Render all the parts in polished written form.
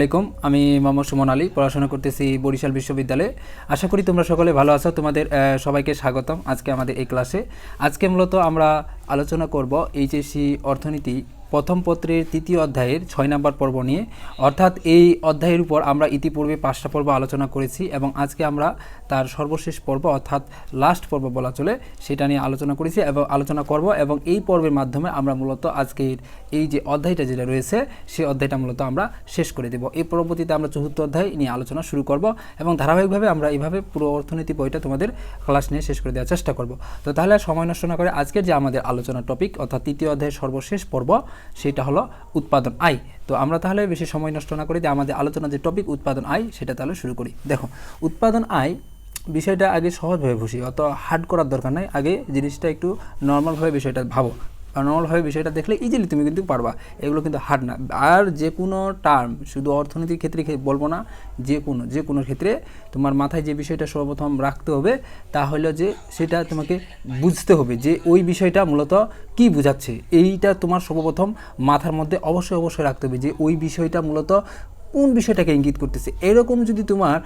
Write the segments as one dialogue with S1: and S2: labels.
S1: আসসালামাইকুম। আমি মোহাম্মদ সুমন আলী, পড়াশোনা করতেছি বরিশাল বিশ্ববিদ্যালয়ে। আশা করি তোমরা সকলে ভালো আছো। তোমাদের সবাইকে স্বাগতম আজকে আমাদের এই ক্লাসে। আজকে মূলত আমরা আলোচনা করব এইচএসসি অর্থনীতি প্রথম পত্রের তৃতীয় অধ্যায়ের 6 নম্বর পর্ব নিয়ে। অর্থাৎ এই অধ্যায়ের উপর আমরা ইতিপূর্বে 5টা পর্ব আলোচনা করেছি এবং আজকে আমরা তার সর্বশেষ পর্ব অর্থাৎ লাস্ট পর্ব বলা চলে সেটা নিয়ে আলোচনা করেছি এবং আলোচনা করব। এবং এই পর্বের মাধ্যমে আমরা মূলত আজকের এই যে অধ্যায়টা যেটা রয়েছে সেই অধ্যায়টা মূলত আমরা শেষ করে দেব। এই পরবর্তীতে আমরা চতুর্থ অধ্যায় নিয়ে আলোচনা শুরু করব এবং ধারাবাহিকভাবে আমরা এইভাবে পুরো অর্থনীতি বইটা তোমাদের ক্লাস নিয়ে শেষ করে দেওয়ার চেষ্টা করব। তো তাহলে সময় নষ্ট না করে আজকের যে আমাদের আলোচনা টপিক অর্থাৎ তৃতীয় অধ্যায়ের সর্বশেষ পর্ব সেটা হলো উৎপাদন আয়। তো আমরা তাহলে বেশি সময় নষ্ট না করে দিয়ে আমাদের আলোচনা যে টপিক উৎপাদন আয় সেটা তাহলে শুরু করি। দেখো, উৎপাদন আয় বিষয়টা আগে সহজভাবে বুঝি, অত হার্ড করার দরকার নাই। আগে জিনিসটা একটু নর্মালভাবে বিষয়টা ভাবো, আর নর্মালভাবে বিষয়টা দেখলে ইজিলি তুমি কিন্তু পারবা। এগুলো কিন্তু হার্ড না। আর যে কোনো টার্ম শুধু অর্থনীতির ক্ষেত্রে বলবো না, যে কোনো ক্ষেত্রে তোমার মাথায় যে বিষয়টা সর্বপ্রথম রাখতে হবে তা হলো যে সেটা তোমাকে বুঝতে হবে যে ওই বিষয়টা মূলত কি বোঝাচ্ছে। এইটা তোমার সর্বপ্রথম মাথার মধ্যে অবশ্যই রাখতে হবে যে ওই বিষয়টা মূলত কোন বিষয়টাকে ইঙ্গিত করতেছে। এরকম যদি তোমার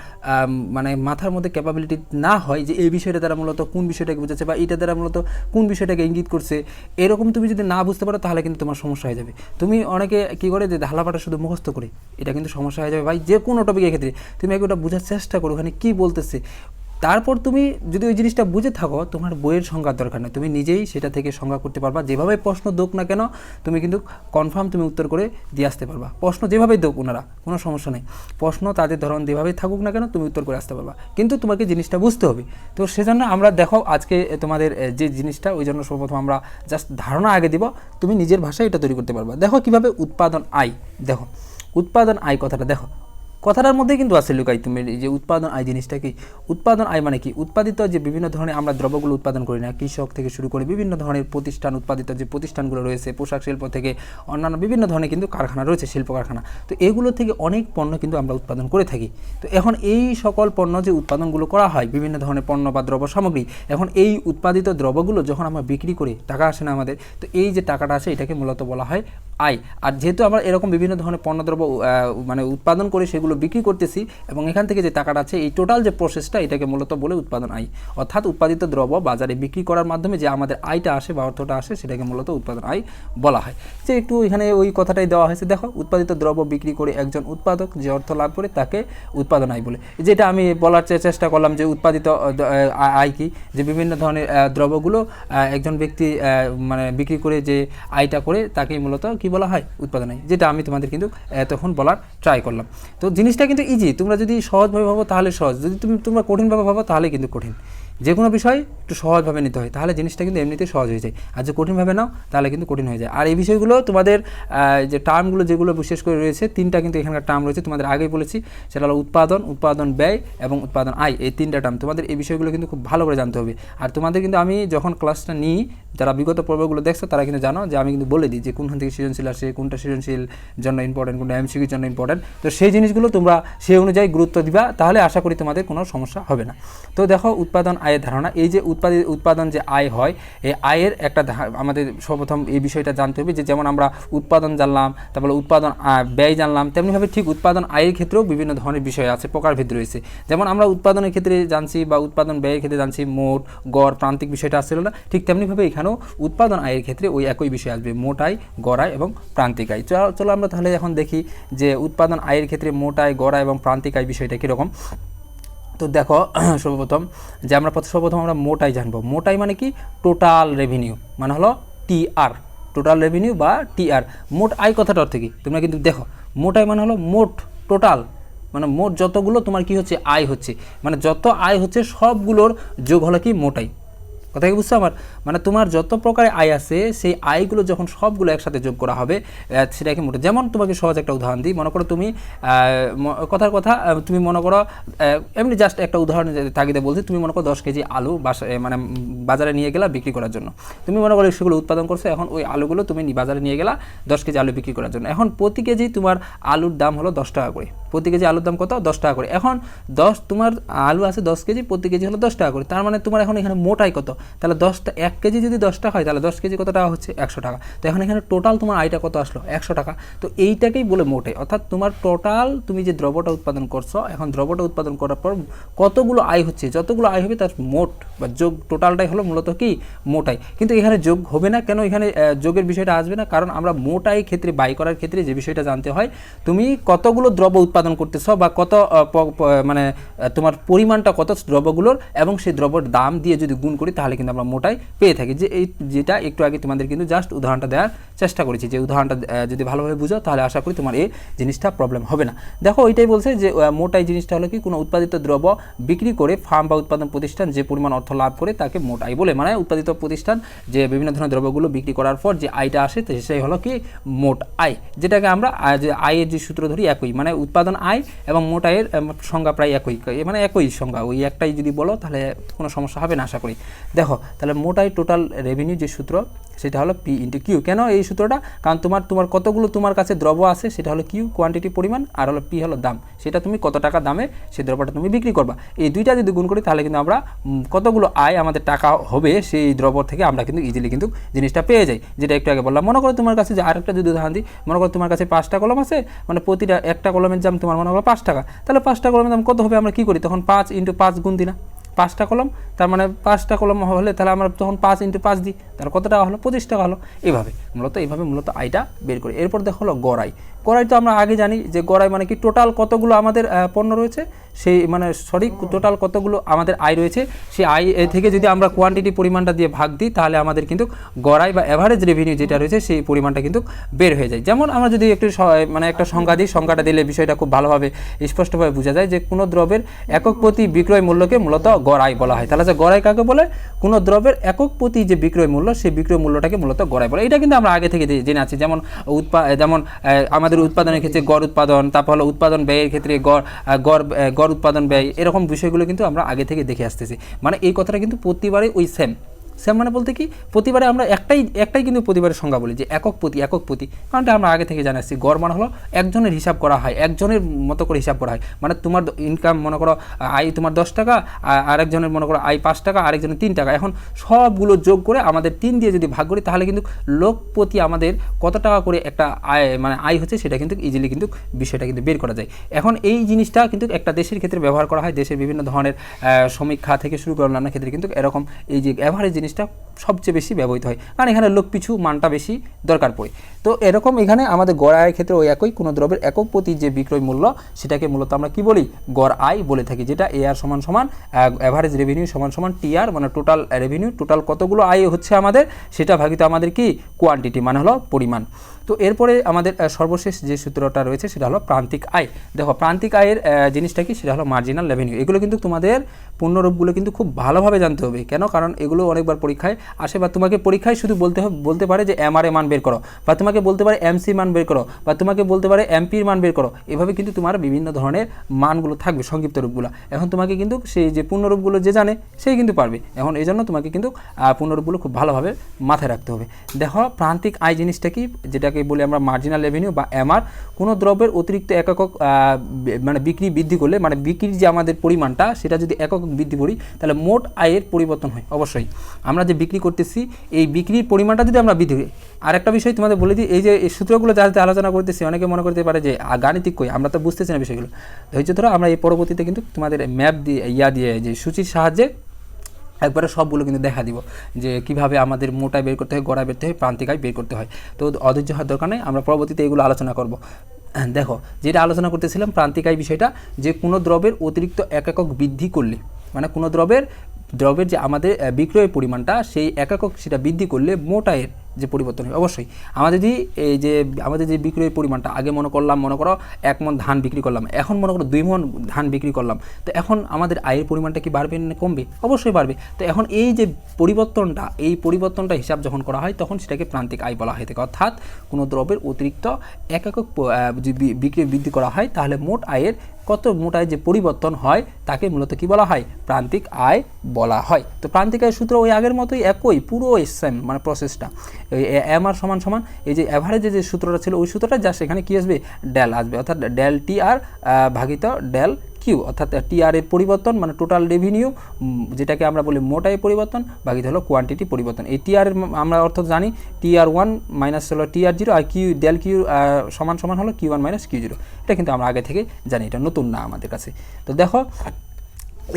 S1: মানে মাথার মধ্যে ক্যাপাবিলিটি না হয় যে এই বিষয়টা দ্বারা মূলত কোন বিষয়টাকে বোঝাচ্ছে বা এইটা দ্বারা মূলত কোন বিষয়টাকে ইঙ্গিত করছে, এরকম তুমি যদি না বুঝতে পারো তাহলে কিন্তু তোমার সমস্যা হয়ে যাবে। তুমি অনেকে কী করে যে ধালাপাটা শুধু মুখস্থ করে, এটা কিন্তু সমস্যা হয়ে যাবে ভাই। যে কোনো টপিকের ক্ষেত্রে তুমি ওটা বোঝার চেষ্টা করো ওখানে কী বলতেছে। তারপর তুমি যদি ওই জিনিসটা বুঝে থাকো, তোমার বইয়ের সংজ্ঞার দরকার নেই, তুমি নিজেই সেটা থেকে সংজ্ঞা করতে পারবা। যেভাবে প্রশ্ন দোক না কেন তুমি কিন্তু কনফার্ম তুমি উত্তর করে দিয়ে আসতে পারবা। প্রশ্ন যেভাবেই দোক ওনারা, কোনো সমস্যা নেই। প্রশ্ন তাদের ধরন যেভাবেই থাকুক না কেন তুমি উত্তর করে আসতে পারবা, কিন্তু তোমাকে জিনিসটা বুঝতে হবে। তো সেজন্য আমরা দেখো আজকে তোমাদের যে জিনিসটা ওই জন্য সর্বপ্রথম আমরা জাস্ট ধারণা আগে দিব, তুমি নিজের ভাষায় এটা তৈরি করতে পারবা। দেখো কীভাবে উৎপাদন আয়। দেখো উৎপাদন আয় কথাটা দেখো, কথাটার মধ্যে কিন্তু আছে লুকাই। তুমি যে উৎপাদন আয় জিনিসটা কি, উৎপাদন আয় মানে কি, উৎপাদিত যে বিভিন্ন ধরনের আমরা দ্রব্যগুলো উৎপাদন করি না, কৃষক থেকে শুরু করে বিভিন্ন ধরনের প্রতিষ্ঠান, উৎপাদিত যে প্রতিষ্ঠানগুলো রয়েছে, পোশাক শিল্প থেকে অন্যান্য বিভিন্ন ধরনের কিন্তু কারখানা রয়েছে, শিল্প কারখানা। তো এগুলো থেকে অনেক পণ্য কিন্তু আমরা উৎপাদন করে থাকি। তো এখন এই সকল পণ্য যে উৎপাদনগুলো করা হয়, বিভিন্ন ধরনের পণ্য বা দ্রব্য সামগ্রী, এখন এই উৎপাদিত দ্রব্যগুলো যখন আমরা বিক্রি করে টাকা আসে না আমাদের, তো এই যে টাকাটা আসে এটাকে মূলত বলা হয় আয়। আর যেহেতু আমরা এরকম বিভিন্ন ধরনের পণ্যদ্রব্য মানে উৎপাদন করে সেগুলো বিক্রি করতেছি এবং এখান থেকে যে টাকাটা আছে এই টোটাল যে প্রসেসটা এটাকে মূলত বলে উৎপাদন আয়। অর্থাৎ উৎপাদিত দ্রব্য বাজারে বিক্রি করার মাধ্যমে যে আমাদের আয়টা আসে বা অর্থটা আসে সেটাকে মূলত উৎপাদন আয় বলা হয়। যে একটু এখানে ওই কথাটাই দেওয়া হয়েছে। দেখো, উৎপাদিত দ্রব্য বিক্রি করে একজন উৎপাদক যে অর্থ লাভ করে তাকে উৎপাদন আয় বলে। যেটা আমি বলার চেষ্টা করলাম যে উৎপাদিত আয় কি, যে বিভিন্ন ধরনের দ্রব্যগুলো একজন ব্যক্তি মানে বিক্রি করে যে আয়টা করে তাকেই মূলত কি বলা হয়, উৎপাদন আয়। যেটা আমি তোমাদের কিন্তু তখন বলার ট্রাই করলাম। তো জিনিসটা কিন্তু ইজি, তোমরা যদি সহজভাবে ভাবো তাহলে সহজ, যদি তোমরা কঠিনভাবে ভাবো তাহলে কিন্তু কঠিন। যে কোনো বিষয় একটু সহজভাবে নিতে হয়, তাহলে জিনিসটা কিন্তু এমনিতেই সহজ হয়ে যায়। আর যে কঠিনভাবে নাও তাহলে কিন্তু কঠিন হয়ে যায়। আর এই বিষয়গুলো তোমাদের যে টার্মগুলো যেগুলো বিশেষ করে রয়েছে, 3টা কিন্তু এখানকার টার্ম রয়েছে, তোমাদের আগেই বলেছি। সেটা হলো উৎপাদন, উৎপাদন ব্যয় এবং উৎপাদন আয়। এই 3টা টার্ম তোমাদের এই বিষয়গুলো কিন্তু খুব ভালো করে জানতে হবে। আর তোমাদের কিন্তু আমি যখন ক্লাসটা নিই, যারা বিগত পর্বগুলো দেখছো তারা কিন্তু জানো যে আমি কিন্তু বলে দিই যে কোনখান থেকে সৃজনশীল আসে, কোনটা সৃজনশীল জন্য ইম্পর্টেন্ট, কোনটা এমসিকিউর জন্য ইম্পর্টেন্ট। তো সেই জিনিসগুলো তোমরা সেই অনুযায়ী গুরুত্ব দিবা, তাহলে আশা করি তোমাদের কোনো সমস্যা হবে না। তো দেখো উৎপাদন আয়ের ধারণা, এই যে উৎপাদন যে আয় হয়, এই আয়ের একটা আমাদের সর্বপ্রথম এই বিষয়টা জানতে হবে যে যেমন আমরা উৎপাদন জানলাম, তারপরে উৎপাদন ব্যয় জানলাম, তেমনিভাবে ঠিক উৎপাদন আয়ের ক্ষেত্রেও বিভিন্ন ধরনের বিষয় আছে, প্রকারভেদ রয়েছে। যেমন আমরা উৎপাদনের ক্ষেত্রে জানছি বা উৎপাদন ব্যয়ের ক্ষেত্রে জানছি মোট, গড়, প্রান্তিক বিষয়টা আসছিল না, ঠিক তেমনিভাবে এখানেও উৎপাদন আয়ের ক্ষেত্রে ওই একই বিষয় আসবে, মোট আয়, গড় আয় এবং প্রান্তিক আয়। চলো আমরা তাহলে এখন দেখি যে উৎপাদন আয়ের ক্ষেত্রে মোট আয়, গড় আয় এবং প্রান্তিক আয় বিষয়টা কীরকম। তো দেখো সর্বপ্রথম আমরা মোট আয় জানবো। মোট আয় মানে কি, টোটাল রেভিনিউ মানে হলো টিআর, টোটাল রেভিনিউ বা টিআর। মোট আয় কথাটা অর্থ কি তোমরা কিন্তু দেখো, মোট আয় মানে হলো মোট, টোটাল মানে মোট যতগুলো তোমার কি হচ্ছে আয় হচ্ছে, মানে যত আয় হচ্ছে সবগুলোর যোগ হলো কি মোট আয়। কথা কি বুঝছো আমার, মানে তোমার যত প্রকারের আয় আছে সেই আয়গুলো যখন সবগুলো একসাথে যোগ করা হবে সেটাকে মোট। যেমন তোমাকে সহজ একটা উদাহরণ দিই, মনে করো তুমি তুমি মনে করো এমনি জাস্ট একটা উদাহরণ তাগিদে বলছি, তুমি মনে করো 10 কেজি আলু মানে বাজারে নিয়ে গেলা বিক্রি করার জন্য। তুমি মনে করো সেগুলো উৎপাদন করছো, এখন ওই আলুগুলো তুমি বাজারে নিয়ে গেলা 10 কেজি আলু বিক্রি করার জন্য। এখন প্রতি কেজি তোমার আলুর দাম হলো 10 টাকা করে, প্রতি কেজি আলুর দাম কত 10 টাকা করে। এখন 10 তোমার আলু আছে 10 কেজি, প্রতি কেজি হলো 10 টাকা করে, তার মানে তোমার এখন এখানে মোট আয় কত, তাহলে 1 কেজি যদি 10 টাকা হয় তাহলে 10 কেজি কত টাকা হচ্ছে 100 টাকা। তো এখন এখানে টোটাল তোমার আয়টা কত আসলো 100 টাকা। তো এইটাকেই বলে মোট আয়, অর্থাৎ তোমার টোটাল তুমি যে দ্রব্যটা উৎপাদন করছো, এখন দ্রব্যটা উৎপাদন করার পর কতগুলো আয় হচ্ছে, যতগুলো আয় হবে তার মোট বা যোগ টোটালটাই হলো মূলত কি মোট আয়। কিন্তু এখানে যোগ হবে না কেন, এখানে যোগের বিষয়টা আসবে না, কারণ আমরা মোট আয় ক্ষেত্রে বাই করার ক্ষেত্রে যে বিষয়টা জানতে হয়, তুমি কতগুলো দ্রব্য উৎপাদন করতেছ বা কত মানে তোমার পরিমাণটা কত দ্রব্যগুলোর, এবং সেই দ্রব্যের দাম দিয়ে যদি গুণ করি তাহলে কিন্তু আমরা মোট আয় পেয়ে থাকি। যে এই যেটা একটু আগে তোমাদের কিন্তু জাস্ট উদাহরণটা দেওয়ার চেষ্টা করেছি, যে উদাহরণটা যদি ভালোভাবে বুঝো তাহলে আশা করি তোমার এই জিনিসটা প্রবলেম হবে না। দেখো ওইটাই বলছে যে মোট আয় জিনিসটা হলো কি, কোনো উৎপাদিত দ্রব্য বিক্রি করে ফার্ম বা উৎপাদন প্রতিষ্ঠান যে পরিমাণ অর্থ লাভ করে তাকে মোট আয় বলে। মানে উৎপাদিত প্রতিষ্ঠান যে বিভিন্ন ধরনের দ্রব্যগুলো বিক্রি করার পর যে আয়টা আসে সেই হলো কি মোট আয়, যেটাকে আমরা যে আয়ের যে সূত্র ধরি একই, মানে উৎপাদন আয় এবং মোট আয়ের সংজ্ঞা প্রায় একই, মানে একই সংজ্ঞা, ওই একটাই যদি বলো তাহলে কোনো সমস্যা হবে না আশা করি। দেখো তাহলে মোট আয় টোটাল রেভিনিউ যে সূত্র সেটা হলো পি ইন্টু কিউ। কেন এই সূত্রটা, কারণ তোমার কতগুলো তোমার কাছে দ্রব্য আছে সেটা হলো কিউ কোয়ান্টিটি পরিমাণ, আর হলো পি হলো দাম, সেটা তুমি কত টাকা দামে সেই দ্রব্যটা তুমি বিক্রি করবা। এই দুইটা যদি গুণ করি তাহলে কিন্তু আমরা কতগুলো আয় আমাদের টাকা হবে সেই দ্রব্য থেকে আমরা কিন্তু ইজিলি কিন্তু জিনিসটা পেয়ে যাই, যেটা একটু আগে বললাম। মনে করো তোমার কাছে যে আরেকটা যদি উদাহরণ দিই, মনে করো তোমার কাছে 5টা কলম আছে, মানে প্রতিটা একটা কলমের দাম তোমার মনে করো 5 টাকা, তাহলে 5টা কলমের দাম কত হবে, আমরা কি করি তখন 5 × 5 গুণ দিই না, 5টা কলম, তার মানে 5টা কলম হলে তাহলে আমরা তখন 5 × 5 দিই, তাহলে কত টাকা হলো 25 টাকা হলো। এইভাবে মূলত আয়টা বের করি। এরপর দেখো হলো গড়াই। গড়াই তো আমরা আগে জানি যে গড়াই মানে কি, টোটাল কতগুলো আমাদের পণ্য রয়েছে সেই মানে টোটাল কতগুলো আমাদের আয় রয়েছে, সেই আয় থেকে যদি আমরা কোয়ান্টিটি পরিমাণটা দিয়ে ভাগ দিই তাহলে আমাদের কিন্তু গড়াই বা অ্যাভারেজ রেভিনিউ যেটা রয়েছে সেই পরিমাণটা কিন্তু বের হয়ে যায়। যেমন আমরা যদি একটু মানে একটা সংখ্যা দিই, সংখ্যাটা দিলে বিষয়টা খুব ভালোভাবে স্পষ্টভাবে বোঝা যায় যে কোনো দ্রব্যের একক প্রতি বিক্রয় মূল্যকে মূলত গড়াই বলা হয়। তাহলে যে গড়াই কাকে বলে, কোনো দ্রব্যের একক প্রতি যে বিক্রয় মূল্য সেই বিক্রয় মূল্যটাকে মূলত গড়াই বলে। এটা কিন্তু আমরা আগে থেকে জেনে আছি, যেমন আমাদের উৎপাদনের ক্ষেত্রে গড় উৎপাদন, তারপর হলো উৎপাদন ব্যয়ের ক্ষেত্রে গড় উৎপাদন ব্যয়, এরকম বিষয়গুলো কিন্তু আমরা আগে থেকে দেখে আসতেছি। মানে এই কথাটা কিন্তু প্রতিবারে ওই সেম মানে বলতে কি, প্রতিবারে আমরা একটাই কিন্তু প্রতিবারের সংজ্ঞা বলি যে একক প্রতি, কারণটা আমরা আগে থেকে জানাচ্ছি। গড় মানে হলো একজনের হিসাব করা হয়, একজনের মতো করে হিসাব করা হয়, মানে তোমার ইনকাম মনে করো আয় তোমার 10 টাকা, আরেকজনের মনে করো আয় 5 টাকা, আরেকজনের 3 টাকা, এখন সবগুলো যোগ করে আমাদের 3 দিয়ে যদি ভাগ করি তাহলে কিন্তু লোক প্রতি আমাদের কত টাকা করে একটা আয় হচ্ছে সেটা কিন্তু ইজিলি কিন্তু বিষয়টা কিন্তু বের করা যায়। এখন এই জিনিসটা কিন্তু একটা দেশের ক্ষেত্রে ব্যবহার করা হয়, দেশের বিভিন্ন ধরনের সমীক্ষা থেকে শুরু করে অন্যান্য ক্ষেত্রে কিন্তু এরকম এই যে অ্যাভারেজ জিনিসটা সবচেয়ে বেশি ব্যবহৃত হয়, কারণ এখানে লোক পিছু মানটা বেশি দরকার পড়ে। তো এরকম এখানে আমাদের গড় আয়ের ক্ষেত্রে ওই একই, কোনো দ্রব্যের একক প্রতি যে বিক্রয় মূল্য সেটাকে মূলত আমরা কি বলি, গড় আয় বলে থাকি, যেটা AR সমান অ্যাভারেজ রেভিনিউ সমান TR, মানে টোটাল রেভিনিউ, টোটাল কতগুলো আয় হচ্ছে আমাদের সেটা ভাগিত আমাদের কি কোয়ান্টিটি, মানে হলো পরিমাণ। তো এরপরে আমাদের সর্বশেষ যে সূত্রটা রয়েছে সেটা হলো প্রান্তিক আয়। দেখো প্রান্তিক আয়ের জিনিসটা কি, সেটা হলো মার্জিনাল রেভিনিউ। এগুলো কিন্তু তোমাদের পূর্ণরূপগুলো কিন্তু খুব ভালোভাবে জানতে হবে। কেন, কারণ এগুলো অনেকবার পরীক্ষায় আসে, বা তোমাকে পরীক্ষায় শুধু বলতে পারে যে MRA মান বের করো, বা তোমাকে বলতে পারে MC মান বের করো, বা তোমাকে বলতে পারে MPর মান বের করো। এভাবে কিন্তু তোমার বিভিন্ন ধরনের মানগুলো থাকবে, সংক্ষিপ্ত রূপগুলো। এখন তোমাকে কিন্তু সেই যে পূর্ণরূপগুলো যে জানে সেই কিন্তু পারবে। এখন এই জন্য তোমাকে কিন্তু পূর্ণরূপগুলো খুব ভালোভাবে মাথায় রাখতে হবে। দেখো প্রান্তিক আয় জিনিসটা কি, যেটাকে বলি আমরা মার্জিনাল রেভিনিউ বা MR। কোনো দ্রব্যের অতিরিক্ত একক মানে বিক্রি বৃদ্ধি করলে, মানে বিক্রির যে আমাদের পরিমাণটা সেটা যদি একক বৃদ্ধি করি তাহলে মোট আয়ের পরিবর্তন হয়। অবশ্যই আমরা যে বিক্রি করতেছি এই বিক্রির পরিমাণটা যদি আমরা বৃদ্ধি করি। আর একটা বিষয় তোমাদের বলে দিই, এই যে এই সূত্রগুলো যাতে আলোচনা করতেছি অনেকে মনে করতে পারে যে গাণিতিক কই, আমরা তো বুঝতেছি না বিষয়গুলো। ধৈর্য ধরো, আমরা এই পরবর্তীতে কিন্তু তোমাদের ম্যাপ দিয়ে যে সূচির সাহায্যে একবারে সবগুলো কিন্তু দেখা দিব যে কিভাবে আমাদের মোটাই বের করতে হয়, গড়া বেরতে হয়, প্রান্তিক আয় বের করতে হয়। তো অধৈর্য হওয়ার দরকার নেই, আমরা পরবর্তীতে এগুলো আলোচনা করব। দেখো যেটা আলোচনা করতেছিলাম প্রান্তিক আয় বিষয়টা, যে কোনো দ্রব্যের অতিরিক্ত একক বৃদ্ধি করলে, মানে কোনো দ্রব্যের যে আমাদের বিক্রয়ের পরিমাণটা সেই একক সেটা বৃদ্ধি করলে মোট আয়ের যে পরিবর্তন হয়। অবশ্যই আমাদের যে বিক্রয়ের পরিমাণটা আগে মনে করো 1 মণ ধান বিক্রি করলাম, এখন মনে করো 2 মণ ধান বিক্রি করলাম, তো এখন আমাদের আয়ের পরিমাণটা কি বাড়বে না কমবে? অবশ্যই বাড়বে। তো এখন এই যে পরিবর্তনটা হিসাব যখন করা হয় তখন সেটাকে প্রান্তিক আয় বলা হয়ে থাকে। অর্থাৎ কোনো দ্রব্যের অতিরিক্ত একক বিক্রি বৃদ্ধি করা হয় তাহলে মোট আয়ের কত মোট আয় যে পরিবর্তন হয় তাকে মূলত কি বলা হয়, প্রান্তিক আয় বলা হয়। তো প্রান্তিক আয়ের সূত্র ওই আগের মতোই একই, পুরো সেম মানে প্রসেসটা। এম আর সমান সমান এই যে অ্যাভারেজে যে সূত্রটা ছিল ওই সূত্রটা জাস্ট এখানে কি আসবে, ডেল আসবে, অর্থাৎ ডেল টি আর ভাগিত ডেল কিউ, অর্থাৎ টি আর এর পরিবর্তন মানে টোটাল রেভিনিউ, যেটাকে আমরা বলি মোট আয় পরিবর্তন, ভাগিত হলো কোয়ান্টিটি পরিবর্তন। এই টি আর এর আমরা অর্থ জানি, টি আর ওয়ান মাইনাস হলো টি আর জিরো, আর কিউ ডেল কিউ সমান সমান হলো Q one minus Q zero. এটা কিন্তু আমরা আগে থেকে জানি, এটা নতুন না আমাদের কাছে। তো দেখো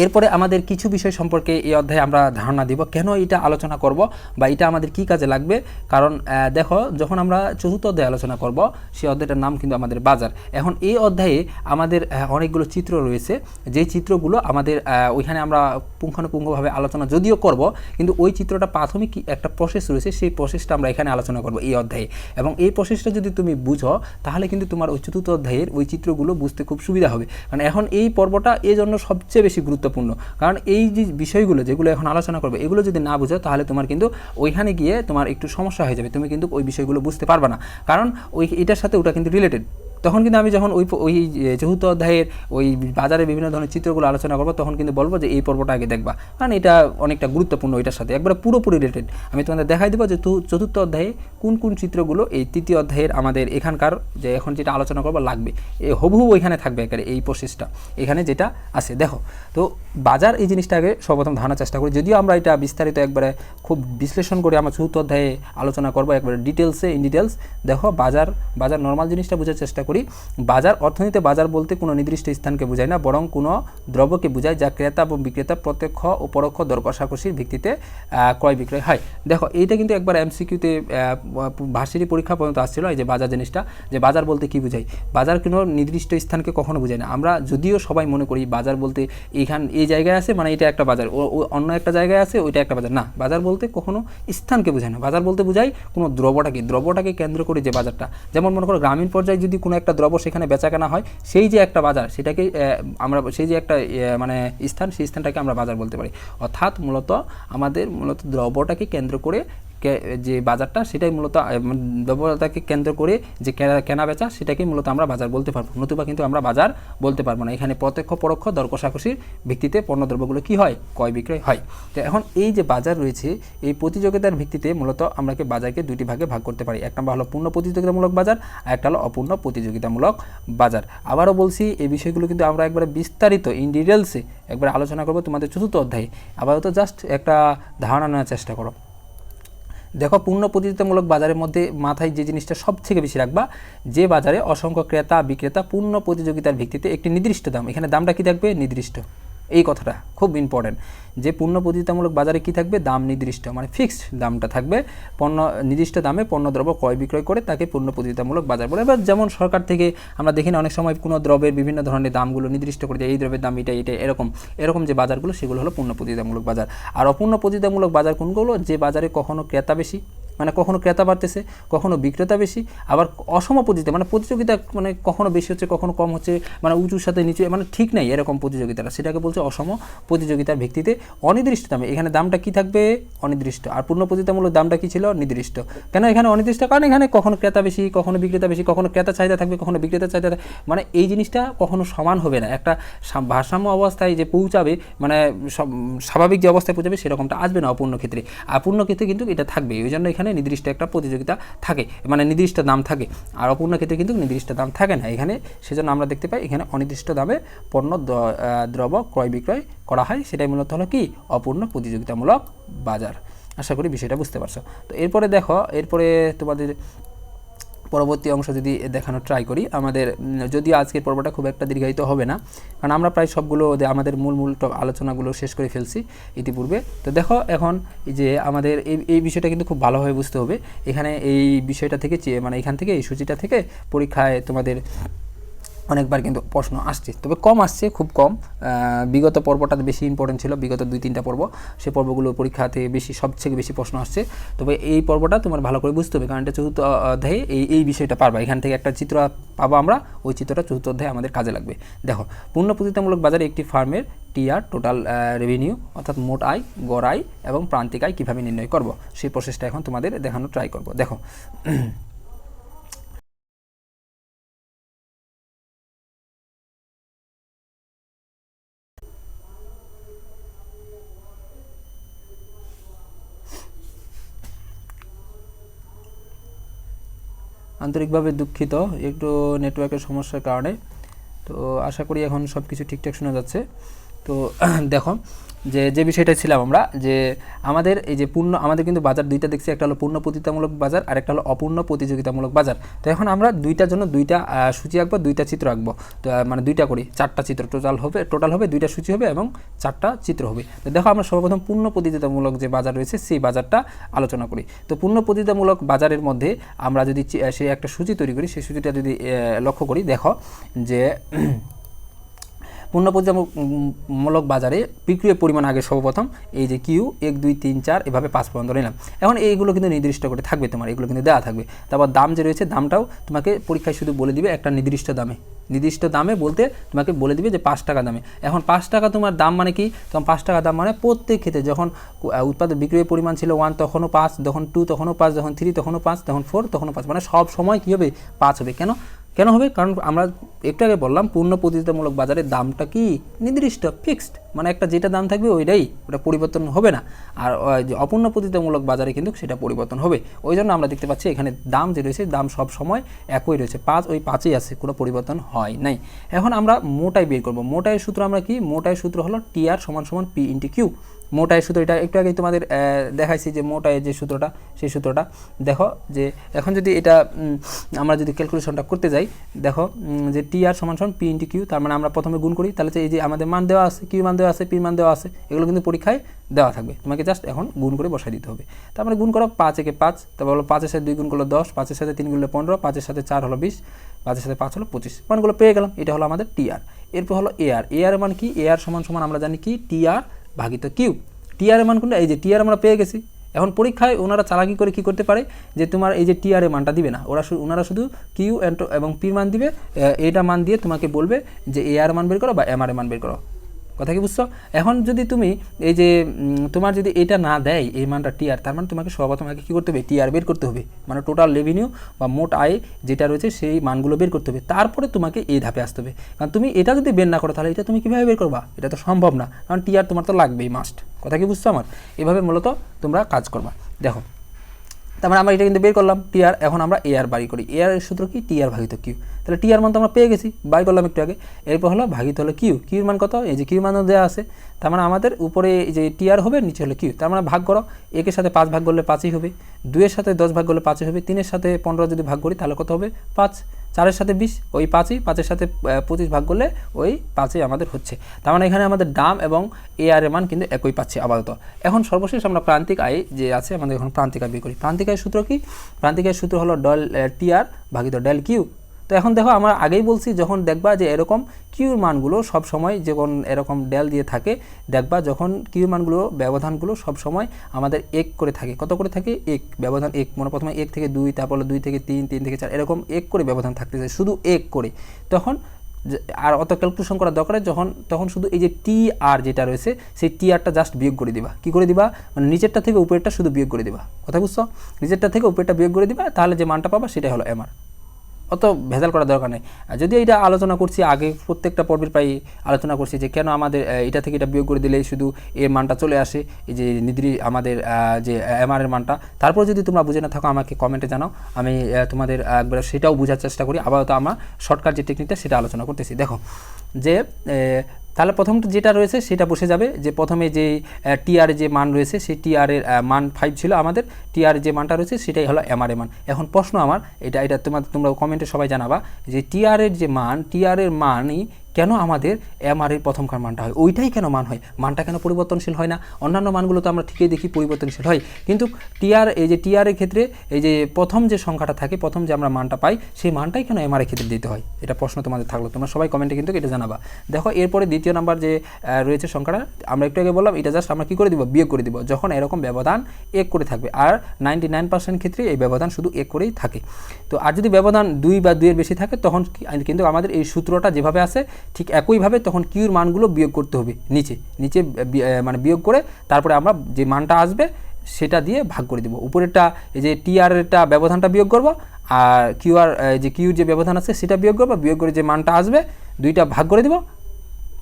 S1: এরপরে আমাদের কিছু বিষয় সম্পর্কে এই অধ্যায়ে আমরা ধারণা দিব, কেন এটা আলোচনা করব বা এটা আমাদের কি কাজে লাগবে। কারণ দেখো যখন আমরা চতুর্থ অধ্যায়ে আলোচনা করব সেই অধ্যায়টার নাম কিন্তু আমাদের বাজার। এখন এই অধ্যায়ে আমাদের অনেকগুলো চিত্র রয়েছে, যেই চিত্রগুলো আমাদের ওইখানে আমরা পুঙ্খানুপুঙ্খভাবে আলোচনা যদিও করব, কিন্তু ওই চিত্রটা প্রাথমিক একটা প্রসেস রয়েছে, সেই প্রসেসটা আমরা এখানে আলোচনা করব এই অধ্যায়ে। এবং এই প্রসেসটা যদি তুমি বুঝো তাহলে কিন্তু তোমার ওই চতুর্থ অধ্যায়ের ওই চিত্রগুলো বুঝতে খুব সুবিধা হবে। কারণ এখন এই পর্বটা এই জন্য সবচেয়ে বেশি গুরুত্বপূর্ণ, কারণ এই যে বিষয়গুলো যেগুলো এখন আলোচনা করবে এগুলো যদি না বুঝো তাহলে তোমার কিন্তু ওইখানে গিয়ে তোমার একটু সমস্যা হয়ে যাবে, তুমি কিন্তু ওই বিষয়গুলো বুঝতে পারবে না, কারণ ওই এটার সাথে ওটা কিন্তু রিলেটেড। তখন কিন্তু আমি যখন ওই চতুর্থ অধ্যায়ের ওই বাজারে বিভিন্ন ধরনের চিত্রগুলো আলোচনা করবো তখন কিন্তু বলবো যে এই পর্বটা আগে দেখবা, কারণ এটা অনেকটা গুরুত্বপূর্ণ, এটার সাথে একবারে পুরোপুরি রিলেটেড। আমি তোমাদের দেখাই দেবো যে চতুর্থ অধ্যায়ে কোন কোন চিত্রগুলো এই তৃতীয় অধ্যায়ের আমাদের এখানকার যে এখন যেটা আলোচনা করবো লাগবে, এই হুবহু ওইখানে থাকবে একেবারে এই প্রসেসটা এখানে যেটা আছে। দেখো তো বাজার এই জিনিসটা আগে সর্বপ্রথম ধারণার চেষ্টা করি, যদিও আমরা এটা বিস্তারিত একবারে খুব বিশ্লেষণ করে আমরা চতুর্থ অধ্যায়ে আলোচনা করবো একবারে ডিটেলসে, ইন ডিটেলস। দেখো বাজার নর্মাল জিনিসটা বোঝার চেষ্টা করি। বাজার অর্থনীতিতে বাজার বলতে কোনো নির্দিষ্ট স্থানকে বোঝায় না, বরং কোনো দ্রব্যকে বোঝায় যা ক্রেতা এবং বিক্রেতা প্রত্যক্ষ ও পরোক্ষ দর কষাকষির ভিত্তিতে ক্রয় বিক্রয় হয়। দেখো এইটা কিন্তু একবার এমসিকিউতে ভার্সিটি পরীক্ষা পর্যন্ত আসছিল, এই যে বাজার জিনিসটা, যে বাজার বলতে কি বোঝায়। বাজার কোনো নির্দিষ্ট স্থানকে কখনো বোঝায় না। আমরা যদিও সবাই মনে করি বাজার বলতে এই জায়গায় আছে মানে এটা একটা বাজার, অন্য একটা জায়গায় আছে ওইটা একটা বাজার, না, বাজার বলতে কখনো স্থানকে বোঝায় না। বাজার বলতে বোঝায় কোনো দ্রব্যটাকে কেন্দ্র করে যে বাজারটা, যেমন মনে করো গ্রামীণ পর্যায়ে যদি কোনো একটা দ্রব্য সেখানে বেচা কেনা হয়, সেই যে একটা বাজার সেটাকে আমরা সেই যে একটা মানে স্থান, সেই স্থানটাকে আমরা বাজার বলতে পারি। অর্থাৎ মূলত আমাদের দ্রব্যটাকে কেন্দ্র করে যে বাজারটা, সেটাই মূলত দ্রব্যতাকে কেন্দ্র করে যে কেনা বেচা, সেটাকে মূলত আমরা বাজার বলতে পারবো, নতুবা কিন্তু আমরা বাজার বলতে পারবো না। এখানে প্রত্যক্ষ পরোক্ষ দর কষাকষির ভিত্তিতে পণ্যদ্রব্যগুলো কি হয়, ক্রয় বিক্রয় হয়। তো এখন এই যে বাজার রয়েছে, এই প্রতিযোগিতার ভিত্তিতে মূলত আমরা বাজারকে দুটি ভাগে ভাগ করতে পারি। এক নম্বর হলো পূর্ণ প্রতিযোগিতামূলক বাজার, আর একটা হলো অপূর্ণ প্রতিযোগিতামূলক বাজার। আবারও বলছি এই বিষয়গুলো কিন্তু আমরা একবারে বিস্তারিত ইন ডিটেলসে একবার আলোচনা করবো তোমাদের চতুর্থ অধ্যায়ে। আবারও তো জাস্ট একটা ধারণা নেওয়ার চেষ্টা করো। দেখো পূর্ণ প্রতিযোগিতামূলক বাজারের মধ্যে মাথায় যে জিনিসটা সব থেকে বেশি রাখবা, যে বাজারে অসংখ্য ক্রেতা বিক্রেতা পূর্ণ প্রতিযোগিতার ভিত্তিতে একটি নির্দিষ্ট দাম, এখানে দামটা কি থাকবে, নির্দিষ্ট। এই কথাটা খুব ইম্পর্টেন্ট, যে পূর্ণ প্রতিযোগিতামূলক বাজারে কি থাকবে, দাম নির্দিষ্ট, মানে ফিক্সড দামটা থাকবে, নির্দিষ্ট দামে পণ্যদ্রব্য ক্রয় বিক্রয় করে তাকে পূর্ণ প্রতিযোগিতামূলক বাজার বলে। এবার যেমন সরকার থেকে আমরা দেখি না অনেক সময় কোনো দ্রব্যের বিভিন্ন ধরনের দামগুলো নির্দিষ্ট করে দেয়, এই দ্রব্যের দাম এটা এরকম যে বাজারগুলো, সেগুলো হলো পূর্ণ প্রতিযোগিতামূলক বাজার। আর অপূর্ণ প্রতিযোগিতামূলক বাজার কোনগুলো, যে বাজারে কখনো ক্রেতা বেশি, মানে কখনো ক্রেতা বাড়তেছে, কখনো বিক্রেতা বেশি, আবার অসম প্রতিযোগিতা, মানে প্রতিযোগিতা মানে কখনো বেশি হচ্ছে কখনো কম হচ্ছে, মানে উঁচুর সাথে নিচু, মানে ঠিক নাই এরকম প্রতিযোগিতাটা, সেটাকে বলছে অসম প্রতিযোগিতার ভিত্তিতে অনির্দিষ্ট দামে। এখানে দামটা কি থাকবে, অনির্দিষ্ট। আর পূর্ণ প্রতিযোগিতামূলক দামটা কি ছিল, নির্দিষ্ট। কেন এখানে অনির্দিষ্ট, কারণ এখানে কখনো ক্রেতা বেশি, কখনো বিক্রেতা বেশি, কখনো ক্রেতা চাহিদা থাকবে, কখনো বিক্রেতা চাহিদা, মানে এই জিনিসটা কখনো সমান হবে না। একটা ভারসাম্য অবস্থায় যে পৌঁছাবে, মানে স্বাভাবিক যে অবস্থায় পৌঁছাবে সেরকমটা আসবে না অপূর্ণ ক্ষেত্রে। আর পূর্ণ ক্ষেত্রে কিন্তু এটা থাকবে, ওই জন্য এখানে নির্দিষ্ট একটা প্রতিযোগিতা থাকে, মানে নির্দিষ্ট দাম থাকে। আর অপূর্ণ ক্ষেত্রে কিন্তু নির্দিষ্ট দাম থাকে না এখানে, সেজন্য আমরা দেখতে পাই এখানে অনির্দিষ্ট দামে পণ্য দ্রব্য ক্রয় বিক্রয় করা হয়, সেটাই মূলত হলো কি, অপূর্ণ প্রতিযোগিতামূলক বাজার। আশা করি বিষয়টা বুঝতে পারছো। তো এরপরে দেখো, এরপরে তোমাদের পরবর্তী অংশ যদি দেখানোর ট্রাই করি, আমাদের যদিও আজকের পর্বটা খুব একটা দীর্ঘায়িত হবে না, কারণ আমরা প্রায় সবগুলো আমাদের মূল আলোচনাগুলো শেষ করে ফেলছি ইতিপূর্বে। তো দেখো এখন যে আমাদের এই বিষয়টা কিন্তু খুব ভালোভাবে বুঝতে হবে। এখানে এই বিষয়টা থেকে মানে এখান থেকে এই সূচিটা থেকে পরীক্ষায় তোমাদের অনেকবার কিন্তু প্রশ্ন আসছে, তবে কম আসছে, খুব কম। বিগত পর্বটা বেশি ইম্পর্টেন্ট ছিল, বিগত 2-3টা পর্ব, সেই পর্বগুলো পরীক্ষাতে সবথেকে বেশি প্রশ্ন আসছে। তবে এই পর্বটা তোমার ভালো করে বুঝতে হবে, কারণ এটা চতুর্থ অধ্যায়ে এই বিষয়টা পারবা। এখান থেকে একটা চিত্র পাবো আমরা, ওই চিত্রটা চতুর্থ অধ্যায়ে আমাদের কাজে লাগবে। দেখো পূর্ণ প্রতিযোগিতামূলক বাজারে একটি ফার্মের টিআর, টোটাল রেভিনিউ, অর্থাৎ মোট আয়, গড় আয় এবং প্রান্তিক আয় কীভাবে নির্ণয় করব, সেই প্রসেসটা এখন তোমাদের দেখানোর ট্রাই করব। দেখো আন্তরিকভাবে দুঃখিত একটু নেটওয়ার্কের সমস্যার কারণে। তো আশা করি এখন সব কিছু ঠিকঠাক শোনা যাচ্ছে। তো দেখো যে বিষয়টা ছিলাম আমরা, যে আমাদের এই যে আমাদের কিন্তু বাজার দুইটা দেখছি, একটা হলো পূর্ণ প্রতিযোগিতামূলক বাজার আর একটা হলো অপূর্ণ প্রতিযোগিতামূলক বাজার। তো এখন আমরা দুইটার জন্য দুইটা সূচি আঁকবো, দুইটা চিত্র আঁকবো। তো মানে দুইটা করি, 4টা চিত্র টোটাল হবে 2টা সূচি হবে এবং 4টা চিত্র হবে। তো দেখো আমরা সর্বপ্রথম পূর্ণ প্রতিযোগিতামূলক যে বাজার রয়েছে সেই বাজারটা আলোচনা করি। তো পূর্ণ প্রতিযোগিতামূলক বাজারের মধ্যে আমরা যদি সেই একটা সূচি তৈরি করি, সেই সূচিটা যদি লক্ষ্য করি, দেখো যে পূর্ণ প্রতিযোগিতামূলক বাজারে বিক্রয়ের পরিমাণ আগে সর্বপ্রথম এই যে কিউ 1 2 3 4 এভাবে 5 পর্যন্ত নিলাম। এখন এইগুলো কিন্তু নির্দিষ্ট করে থাকবে, তোমার এগুলো কিন্তু দেওয়া থাকবে। তারপর দাম যে রয়েছে, দামটাও তোমাকে পরীক্ষায় শুধু বলে দিবে একটা নির্দিষ্ট দামে বলতে তোমাকে বলে দিবে যে 5 টাকা দামে। এখন 5 টাকা তোমার দাম মানে কি, তখন 5 টাকা দাম মানে প্রত্যেক ক্ষেত্রে যখন বিক্রয়ের পরিমাণ ছিল 1 তখনও 5, যখন 2 তখনও 5, যখন 3 তখনও 5, তখন 4 তখনও 5, মানে সব সময় কী হবে 5 হবে। কেন হবে? কারণ আমরা একটু আগে বললাম পূর্ণ প্রতিযোগিতামূলক বাজারের দামটা কি নির্দিষ্ট, ফিক্সড, মানে একটা যেটা দাম থাকবে ওটা পরিবর্তন হবে না। আর যে অপূর্ণ প্রতিযোগিতামূলক বাজারে কিন্তু সেটা পরিবর্তন হবে। ওই জন্য আমরা দেখতে পাচ্ছি এখানে দাম যে রয়েছে, দাম সব সময় একই রয়েছে, 5 ওই 5ই আছে, কোনো পরিবর্তন হয় নাই। এখন আমরা মোটাই বের করব। মোটাইয়ের সূত্র আমরা কি, মোটাইয়ের সূত্র হলো TR = P × Q। মোটাইয়ের সূত্র এটা একটু আগে তোমাদের দেখাইছি, যে মোটাইয়ের যে সূত্রটা, সেই সূত্রটা দেখো। যে এখন যদি এটা আমরা যদি ক্যালকুলেশনটা করতে যাই, দেখো যে TR = P × Q, তার মানে আমরা প্রথমে গুণ করি, তাহলে এই যে আমাদের মান দেওয়া আছে, কিউ মান দেওয়া আছে, পি মান দেওয়া আছে, এগুলো কিন্তু পরীক্ষায় দেওয়া থাকবে, তোমাকে জাস্ট এখন গুণ করে বসাই দিতে হবে। তার মানে গুণ করো 5 একে 5, তারপর হলো 5 এর সাথে 2 গুণ করলো 10, 5 এর সাথে 3 গুণ করলে 15, 5 এর সাথে 4 হলো 20, 5 এর সাথে 5 হলো 25, মানগুলো পেয়ে গেলাম। এটা হলো আমাদের TR। এরপর হলো AR। এর মান কি, AR = আমরা জানি কি TR ভাগিত কিউ। TR এর মান কোনটা, এই যে TR আমরা পেয়ে গেছি। এখন পরীক্ষায় ওনারা চালাকি করে কি করতে পারে, যে তোমার এই যে TR এর মানটা দিবে না, ওনারা শুধু কিউ এবং পির মান দিবে, এটা মান দিয়ে তোমাকে বলবে যে AR মান বের করো বা MR এর মান বের করো। কথা কি বুঝছো? এখন যদি তুমি এই যে তোমার যদি এটা না দেয় এই মানটা TR, তার মানে তোমাকে সর্বপ্রথম আগে কী করতে হবে, TR বের করতে হবে, মানে টোটাল রেভিনিউ বা মোট আয় যেটা রয়েছে সেই মানগুলো বের করতে হবে। তারপরে তোমাকে এই ধাপে আসতে হবে। কারণ তুমি এটা যদি বের না করো তাহলে এটা তুমি কীভাবে বের করবা, এটা তো সম্ভব না, কারণ TR তোমার তো লাগবেই, মাস্ট। কথা কি বুঝছো আমার? এভাবে মূলত তোমরা কাজ করবা। দেখো তারপরে আমরা এটা কিন্তু বের করলাম TR। এখন আমরা AR বাড়ি করি। AR এর সূত্র কি, TR ভাগিত কিউ। তাহলে TR মান তো আমরা পেয়ে গেছি, বাই করলাম একটু আগে। এরপর হলো ভাগিত হলো কিউর মান কত, এই যে কিউ মান দেওয়া আছে, তার মানে আমাদের উপরে এই যে TR হবে, নিচে হলো কিউ। তার মানে ভাগ করো, 1 এর সাথে 5 ভাগ করলে 5ই হবে, 2 এর সাথে 10 ভাগ করলে 5ই হবে, 3 এর সাথে 15 যদি ভাগ করি তাহলে কত হবে 5, 4 এর সাথে 20 ওই 5ই, 5 এর সাথে 25 ভাগ করলে ওই 5ই আমাদের হচ্ছে। তার মানে এখানে আমাদের দাম এবং AR এর মান কিন্তু একই পাচ্ছি আপাতত। এখন সর্বশেষ আমরা প্রান্তিক আয় যে আছে আমাদের, এখন প্রান্তিক আয় বের করি। প্রান্তিক আয়ের সূত্র কি, প্রান্তিক আয়ের সূত্র হলো TR ভাগিত ডেল কিউ। তো এখন দেখো আমরা আগেই বলছি, যখন দেখবা যে এরকম কিউর মানগুলো সব সময় যখন এরকম ডেল দিয়ে থাকে, দেখবা যখন কিউর মানগুলো ব্যবধানগুলো সব সময় আমাদের 1 করে থাকে। কত করে থাকে, 1, ব্যবধান 1, মানে প্রথমে 1 থেকে 2, তারপর 2 থেকে 3, 3 থেকে 4, এরকম 1 করে ব্যবধান থাকতেছে, শুধু 1 করে। তখন আর অত ক্যালকুলেশন করার দরকার, তখন শুধু এই যে TR যেটা রয়েছে সেই TRটা জাস্ট বিয়োগ করে দিবা। কি করে দিবা, মানে নিচেরটা থেকে উপরেরটা শুধু বিয়োগ করে দিবা। কথা বুঝছো? নিচেরটা থেকে উপরেরটা বিয়োগ করে দিবা, তাহলে যে মানটা পাবা সেটাই হলো MR। অত ভেজাল করার দরকার নেই। যদি এটা আলোচনা করছি আগে, প্রত্যেকটা পর্বের প্রায় আলোচনা করছি যে কেন আমাদের এটা থেকে এটা বিয়োগ করে দিলেই শুধু এর মানটা চলে আসে, এই যে আমাদের যে MR এর মানটা। তারপর যদি তোমরা বুঝে না থাকো আমাকে কমেন্টে জানাও, আমি তোমাদের একবার সেটাও বোঝার চেষ্টা করি। আপাতত আমরা শর্টকাট যে টেকনিকটা সেটা আলোচনা করতেছি। দেখো যে তাহলে প্রথম যেটা রয়েছে সেটা বসে যাবে, যে প্রথমে যে TR যে মান রয়েছে সেই TR এর মান 5 ছিল আমাদের, TR যে মানটা রয়েছে সেটাই হলো MR এর মান। এখন প্রশ্ন আমার এটা তোমরা কমেন্টে সবাই জানাবা যে TR এর যে মান, TR এর মানই কেন আমাদের MR এর প্রথমকার মানটা হয়, ওইটাই কেন মান হয়, মানটা কেন পরিবর্তনশীল হয় না? অন্যান্য মানগুলো তো আমরা ঠিকই দেখি পরিবর্তনশীল হয়, কিন্তু এই যে TR এর ক্ষেত্রে এই যে প্রথম যে সংখ্যাটা থাকে, প্রথম যে আমরা মানটা পাই, সেই মানটাই কেন MR এর ক্ষেত্রে দিতে হয়? এটা প্রশ্ন তোমাদের থাকলো, তোমরা সবাই কমেন্টে কিন্তু এটা জানাবা। দেখো এরপরে দ্বিতীয় নাম্বার যে রয়েছে সংখ্যাটা, আমরা একটু আগে বললাম, এটা জাস্ট আমরা কী করে দিব, বিয়োগ করে দিব, যখন এরকম ব্যবধান 1 করে থাকবে। আর 99% ক্ষেত্রে এই ব্যবধান শুধু 1 করেই থাকে। তো আর যদি ব্যবধান 2 বা 2 এর বেশি থাকে, তখন কিন্তু আমাদের এই সূত্রটা যেভাবে আছে ঠিক একইভাবে তখন কিউর মানগুলো বিয়োগ করতে হবে, নিচে মানে বিয়োগ করে তারপরে আমরা যে মানটা আসবে সেটা দিয়ে ভাগ করে দেবো। উপরেরটা এই যে TR এরটা ব্যবধানটা বিয়োগ করব, আর কিউর যে ব্যবধান আছে সেটা বিয়োগ করবো, বিয়োগ করে যে মানটা আসবে দুইটা ভাগ করে দেবো,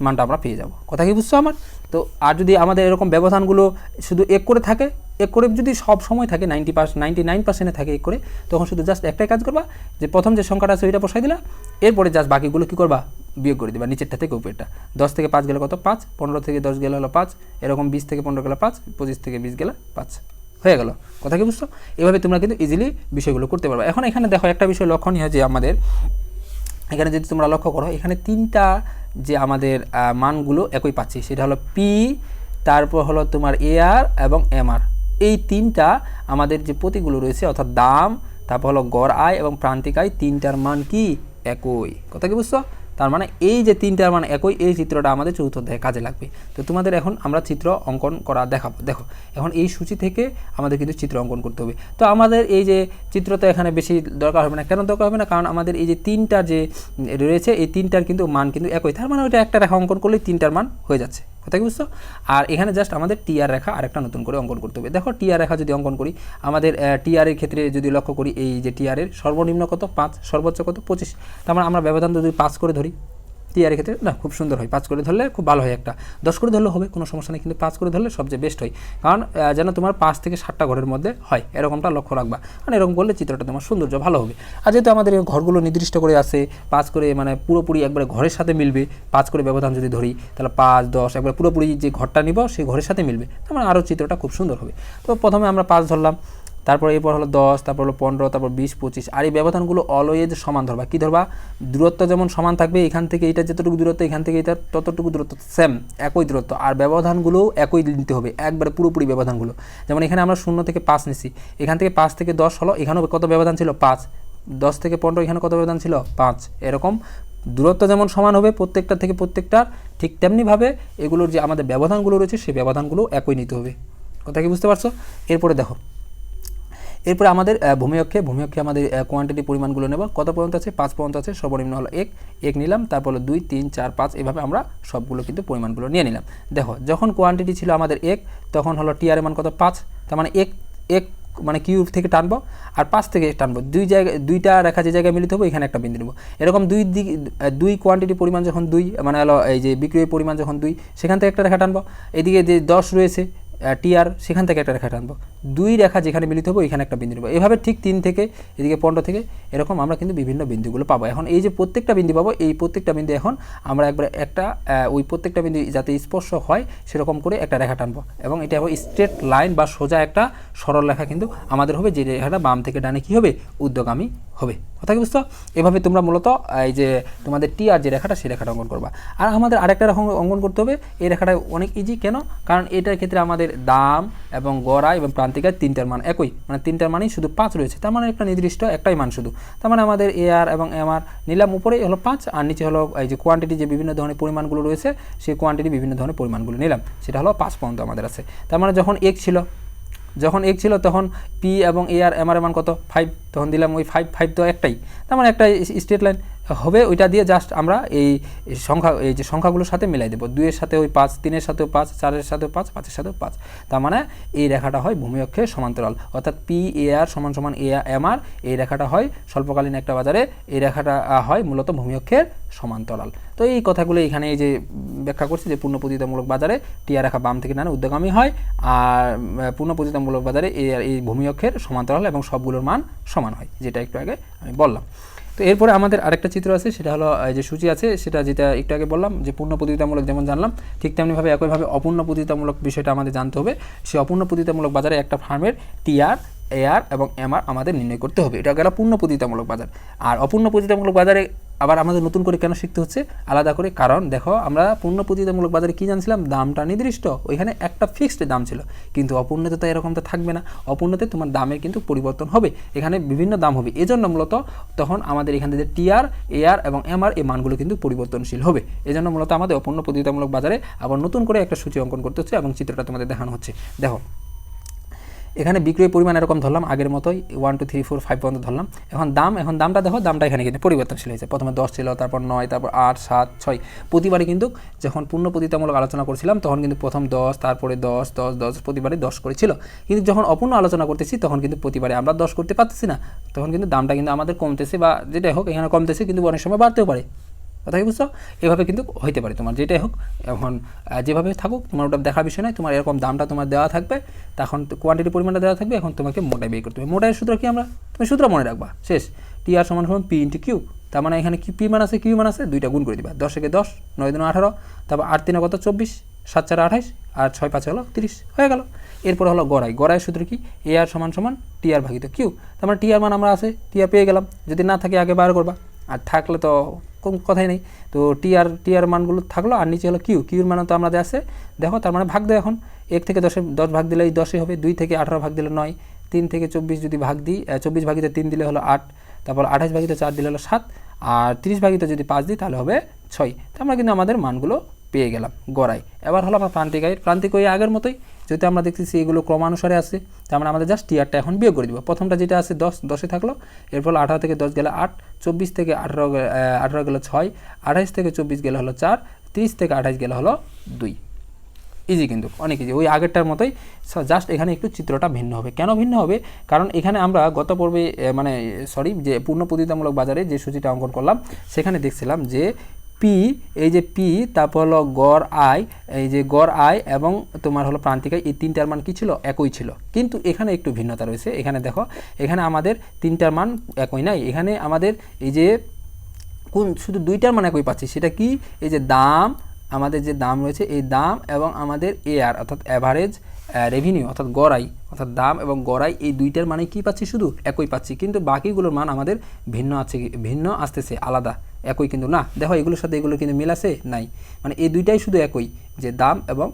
S1: মানটা আমরা পেয়ে যাব। কথা কি বুঝছো আমার? তো আর যদি আমাদের এরকম ব্যবধানগুলো শুধু এক করে থাকে, এক করে যদি সব সময় থাকে 99% থাকে এক করে, তখন শুধু জাস্ট একটাই কাজ করবা যে প্রথম যে সংখ্যাটা আছে ওইটা বসাই দিলা, এরপরে জাস্ট বাকিগুলো কী করবা বিয়োগ করে দিবা নিচেরটা থেকে উপরেরটা। 10 থেকে 5 গেলে কত 5, 15 থেকে 10 গেলে হলো 5, এরকম 20 থেকে 15 গেলে 5, 25 থেকে 20 গেলে 5 হয়ে গেল। কথা কি বুঝছো? এভাবে তোমরা কিন্তু ইজিলি বিষয়গুলো করতে পারবে। এখন এখানে দেখো একটা বিষয় লক্ষণীয় যে আমাদের এখানে যদি তোমরা লক্ষ্য করো, এখানে তিনটা যে আমাদের মানগুলো একই পাচ্ছি, সেটা হলো পি, তারপর হলো তোমার এআর এবং এমআর। এই তিনটা আমাদের যে প্রতীকগুলো রয়েছে অর্থাৎ দাম, তারপর হলো গড় আয় এবং প্রান্তিক আয়, তিনটার মান কি একই। কথা কি বুঝছো? তার মানে এই যে তিনটার মান একই, এই চিত্রটা আমাদের চতুর্থ অধ্যায়ে কাজে লাগবে। তো তোমাদের এখন আমরা চিত্র অঙ্কন করা দেখাবো। দেখো এখন এই সূচি থেকে আমাদের কিন্তু চিত্র অঙ্কন করতে হবে। তো আমাদের এই যে চিত্র তো এখানে বেশি দরকার হবে না। কেন দরকার হবে না? কারণ আমাদের এই যে তিনটা যে রয়েছে এই তিনটার কিন্তু মান কিন্তু একই, তার মানে ওইটা একটা রেখা অঙ্কন করলেই তিনটার মান হয়ে যাচ্ছে। কথা কি বুঝছো? আর এখানে জাস্ট আমাদের টিআর রেখা আরেকটা নতুন করে অঙ্কন করতে হবে। দেখো টিআর রেখা যদি অঙ্কন করি, আমাদের টিআর এর ক্ষেত্রে যদি লক্ষ্য করি, এই যে টিআর এর সর্বনিম্ন কত 5, সর্বোচ্চ কত 25, তার মানে আমরা ব্যবধান যদি 5 করে ধরি, টিআরের ক্ষেত্রে না খুব সুন্দর হয়, 5 করে ধরলে খুব ভালো হয়। একটা 10 করে ধরলে হবে, কোনো সমস্যা নেই, কিন্তু 5 করে ধরলে সবচেয়ে বেস্ট হয়। কারণ যেন তোমার 5 থেকে 7টা ঘরের মধ্যে হয়, এরকমটা লক্ষ্য রাখবা। কারণ এরকম করলে চিত্রটা তোমার সৌন্দর্য ভালো হবে। আর যেহেতু আমাদের এই ঘরগুলো নির্দিষ্ট করে আছে 5 করে, মানে পুরোপুরি একবারে ঘরের সাথে মিলবে, 5 করে ব্যবধান যদি ধরি তাহলে 5, 10 একবার পুরোপুরি যে ঘরটা নিব সেই ঘরের সাথে মিলবে, তার মানে আরও চিত্রটা খুব সুন্দর হবে। তো প্রথমে আমরা 5 ধরলাম, তারপর এরপর হলো 10, তারপর হলো 15, তারপর 20, 25। আর এই ব্যবধানগুলো অলওয়েজ সমান ধরবা। কী ধরবা? দূরত্ব যেমন সমান থাকবে, এখান থেকে এটা যতটুকু দূরত্ব, এখান থেকে এটা ততটুকু দূরত্ব সেম, একই দূরত্ব। আর ব্যবধানগুলোও একই নিতে হবে, একবারে পুরোপুরি ব্যবধানগুলো। যেমন এখানে আমরা 0 থেকে 5 নিছি, এখান থেকে 5 থেকে 10 হলো, এখানেও কত ব্যবধান ছিল 5, 10 থেকে 15 এখানে কত ব্যবধান ছিল 5। এরকম দূরত্ব যেমন সমান হবে প্রত্যেকটা থেকে প্রত্যেকটার, ঠিক তেমনিভাবে এগুলোর যে আমাদের ব্যবধানগুলো রয়েছে সেই ব্যবধানগুলো একই নিতে হবে। কথা কি বুঝতে পারছো? এরপরে দেখো, এরপরে আমাদের ভূমি অক্ষে আমাদের কোয়ান্টিটি পরিমাণগুলো নেব। কত পর্যন্ত আছে? 5 পর্যন্ত আছে। সর্বনিম্ন হলো 1 নিলাম, তারপর হলো 2, 3, 4, 5, এভাবে আমরা সবগুলো কিন্তু পরিমাণগুলো নিয়ে নিলাম। দেখো যখন কোয়ান্টিটি ছিল আমাদের 1, তখন হলো টিআর এর মান কত 5, তার মানে 1 মানে কিউব থেকে টানবো আর 5 থেকে টানবো, দুইটা রেখা যে জায়গায় মিলিত হবে এখানে একটা বিন্দু নেব। এরকম দুই কোয়ান্টিটি পরিমাণ যখন 2, মানে হলো এই যে বিক্রয় পরিমাণ যখন 2, সেখান থেকে একটা রেখা টানবো। এদিকে যে 10 রয়েছে টিআর, সেখান থেকে একটা রেখা টানবো। 2 রেখা যেখানে মিলিত হবে এখানে একটা বিন্দু নেব। এভাবে ঠিক 3 থেকে এদিকে 15 থেকে এরকম আমরা কিন্তু বিভিন্ন বিন্দুগুলো পাবো। এখন এই যে প্রত্যেকটা বিন্দু পাবো, এই প্রত্যেকটা বিন্দু এখন আমরা একবার একটা ওই প্রত্যেকটা বিন্দু যাতে স্পর্শ হয় সেরকম করে একটা রেখা টানবো, এবং এটা হবে স্ট্রেট লাইন বা সোজা একটা সরল রেখা কিন্তু আমাদের হবে, যে রেখাটা বাম থেকে ডানে কী হবে ঊর্ধ্বগামী হবে। কথা কি বুঝছো? এভাবে তোমরা মূলত এই যে তোমাদের টিআর যে রেখাটা সেই রেখাটা অঙ্কন করবা। আর আমাদের আরেকটা রেখা অঙ্কন করতে হবে। এই রেখাটা অনেক ইজি, কেন? কারণ এটার ক্ষেত্রে আমাদের দাম এবং গড় আয় এবং প্রান্তিক আয় তিনটার মান একই, মানে তিনটার মানই শুধু 5 রয়েছে, তার মানে একটা নির্দিষ্ট একটাই মান শুধু। তার মানে আমাদের এআর এবং এমআর নিলাম, উপরে হলো 5 আর নিচে হলো এই যে কোয়ান্টিটি যে বিভিন্ন ধরনের পরিমাণগুলো রয়েছে সেই কোয়ান্টিটি বিভিন্ন ধরনের পরিমাণগুলো নিলাম, সেটা হলো 5 পর্যন্ত আমাদের আছে। তার মানে যখন 1 ছিল তখন পি এবং এ আর এম আর মান কত 5, তখন দিলাম ওই 5 তো একটাই, তার মানে একটা স্ট্রেট লাইন হবে। ওইটা দিয়ে জাস্ট আমরা এই যে সংখ্যাগুলোর সাথে মিলাই দেবো। 2 এর সাথেও 5, 3 এর সাথেও 5, 4 এর সাথেও 5, 5 এর সাথেও 5। তার মানে এই রেখাটা হয় ভূমি অক্ষে সমান্তরাল, অর্থাৎ পি এ আর সমান সমান এ এম আর। এই রেখাটা হয় স্বল্পকালীন একটা বাজারে, এই রেখাটা হয় মূলত ভূমি অক্ষের সমান্তরাল। তো এই কথাগুলো এখানে এই যে ব্যাখ্যা করছি যে পূর্ণপ্রতিযোগিতামূলক বাজারে টিআর রেখা বাম থেকে ডানে ঊর্ধ্বগামী হয়, আর পূর্ণপ্রতিযোগিতামূলক বাজারে এই ভূমি অক্ষের সমান্তরাল এবং সবগুলোর মান সমান হয়, যেটা একটু আগে আমি বললাম। তো এরপরে আমাদের আরেকটা চিত্র আছে, সেটা হলো যে সূচি আছে, সেটা যেটা একটু আগে বললাম যে পূর্ণ প্রতিযোগিতামূলক যেমন জানলাম, ঠিক তেমনিভাবে একইভাবে অপূর্ণ প্রতিযোগিতামূলক বিষয়টা আমাদের জানতে হবে। সেই অপূর্ণ প্রতিযোগিতামূলক বাজারে একটা ফার্মের টিআর, এআর এবং এমআর আমাদের নির্ণয় করতে হবে। এটা গেল পূর্ণ প্রতিযোগিতামূলক বাজার। আর অপূর্ণ প্রতিযোগিতামূলক বাজারে আবার আমাদের নতুন করে কেন শিখতে হচ্ছে আলাদা করে? কারণ দেখো আমরা পূর্ণ প্রতিযোগিতামূলক বাজারে কী জানছিলাম? দামটা নির্দিষ্ট, ওইখানে একটা ফিক্সড দাম ছিল, কিন্তু অপূর্ণতে তো এরকমটা থাকবে না। অপূর্ণতে তোমার দামের কিন্তু পরিবর্তন হবে, এখানে বিভিন্ন দাম হবে। এজন্য মূলত তখন আমাদের এখান থেকে টিআর, এআর এবং এমআর এই মানগুলো কিন্তু পরিবর্তনশীল হবে। এজন্য মূলত আমাদের অপূর্ণ প্রতিযোগিতামূলক বাজারে আবার নতুন করে একটা সূচি অঙ্কন করতে হচ্ছে এবং চিত্রটা তোমাদের দেখানো হচ্ছে। দেখো এখানে বিক্রয় পরিমাণ এরকম ধরলাম, আগের মতোই 1 2 3 4 5 পর্যন্ত ধরলাম। এখন দামটা দেখো, দামটা এখানে কিন্তু পরিবর্তনশীল হয়েছে। প্রথমে 10 ছিল, তারপর 9, তারপর 8, 7, 6। প্রতিবারই কিন্তু যখন পূর্ণ প্রতিযোগিতামূলক আলোচনা করছিলাম তখন কিন্তু প্রথম 10, তারপরে 10, 10, 10, প্রতিবারই 10 করেছিল। কিন্তু যখন অপূর্ণ আলোচনা করতেছি তখন কিন্তু প্রতিবারে আমরা 10 করতে পারতেছি না, তখন কিন্তু দামটা কিন্তু আমাদের কমতেছে, বা যেটাই হোক এখানে কমতেছে, কিন্তু অনেক সময় বাড়তেও পারে। কথা কি বুঝছো? এভাবে কিন্তু হইতে পারে তোমার যেটাই হোক, এখন যেভাবে থাকুক তোমার ওটা দেখার বিষয় নয়, তোমার এরকম দামটা তোমার দেওয়া থাকবে, তখন কোয়ান্টিটি পরিমাণটা দেওয়া থাকবে, এখন তোমাকে মোটাই বের করতে হবে। মোটাইয়ের সূত্র কি, তুমি সূত্র মনে রাখবা, শেষ। টি আর সমান সমান পি ইন্টু কিউ, তার মানে এখানে কি পি মান আছে কিউ মান আছে, দুইটা গুণ করে দিবা, 10 একে 10, 9 দুগুণে 18, তারপর 8 3 কত 24, 7 4 28, আর 6 5 হলো 30, হয়ে গেল। এরপর হলো গড়াইয়ের সূত্র কি, এ আর সমান সমান টি আর ভাগিত কিউ, তার মানে টি আর মান আমরা আছে, টি আর পেয়ে গেলাম, যদি না থাকে আগে বার করবা, আর থাকলে তো কোনো কথাই নেই। তো টি আর মানগুলো থাকলো, আর নিচে হলো কিউর মান তো আমাদের আছে, দেখো তার মানে ভাগ দেয়। এখন 1 থেকে 10 ভাগ দিলেই 10ই হবে, 2 থেকে 18 ভাগ দিলে 9, 3 থেকে 24 যদি ভাগ দিই, 24 ভাগিত 3 দিলে হলো 8, তারপর 28 ভাগিত 4 দিলে হলো 7, আর 30 ভাগিত যদি 5 দিই তাহলে হবে 6। তো আমরা কিন্তু আমাদের মানগুলো পেয়ে গেলাম গড়াই। এবার হলো আমার প্রান্তিক ওই আগের মতোই, যদি আমরা দেখতেছি এগুলো ক্রমানুসারে আছে, তার মানে আমাদের জাস্ট টিআরটা এখন বিয়োগ করে দিব। প্রথমটা যেটা আছে 10 থাকলো, এরপর 18 থেকে 10 গেলে 8, 24 থেকে 18 গেলে 6, 28 থেকে 24 গেলে হলো 4, 30 থেকে 28 গেলে হলো 2। ইজি, কিন্তু অনেক ইজি, ওই আগেরটার মতোই, জাস্ট এখানে একটু চিত্রটা ভিন্ন হবে। কেন ভিন্ন হবে? কারণ এখানে আমরা গত পর্বে যে পূর্ণ প্রতিযোগিতামূলক বাজারে যে সূচিটা অঙ্কন করলাম, সেখানে দেখছিলাম যে পি, এই যে পি, তারপর হলো গড় আয়, এই যে গড় আয় এবং তোমার হলো প্রান্তিক আয়, এই তিনটার মান কি ছিল? একই ছিল। কিন্তু এখানে একটু ভিন্নতা রয়েছে। এখানে দেখো, এখানে আমাদের তিনটার মান একই নাই, এখানে আমাদের এই যে শুধু দুইটার মান একই পাচ্ছি। সেটা কি? এই যে দাম, আমাদের যে দাম রয়েছে, এই দাম এবং আমাদের এআর অর্থাৎ অ্যাভারেজ রেভিনিউ অর্থাৎ গড়াই, অর্থাৎ দাম এবং গড়াই, এই দুইটার মানে কি পাচ্ছি? শুধু একই পাচ্ছি। কিন্তু বাকিগুলোর মান আমাদের ভিন্ন আসতেছে, আলাদা, একই কিন্তু না। দেখো এগুলোর সাথে এগুলো কিন্তু মিল আছে? নাই। মানে এই দুইটাই শুধু একই, যে দাম এবং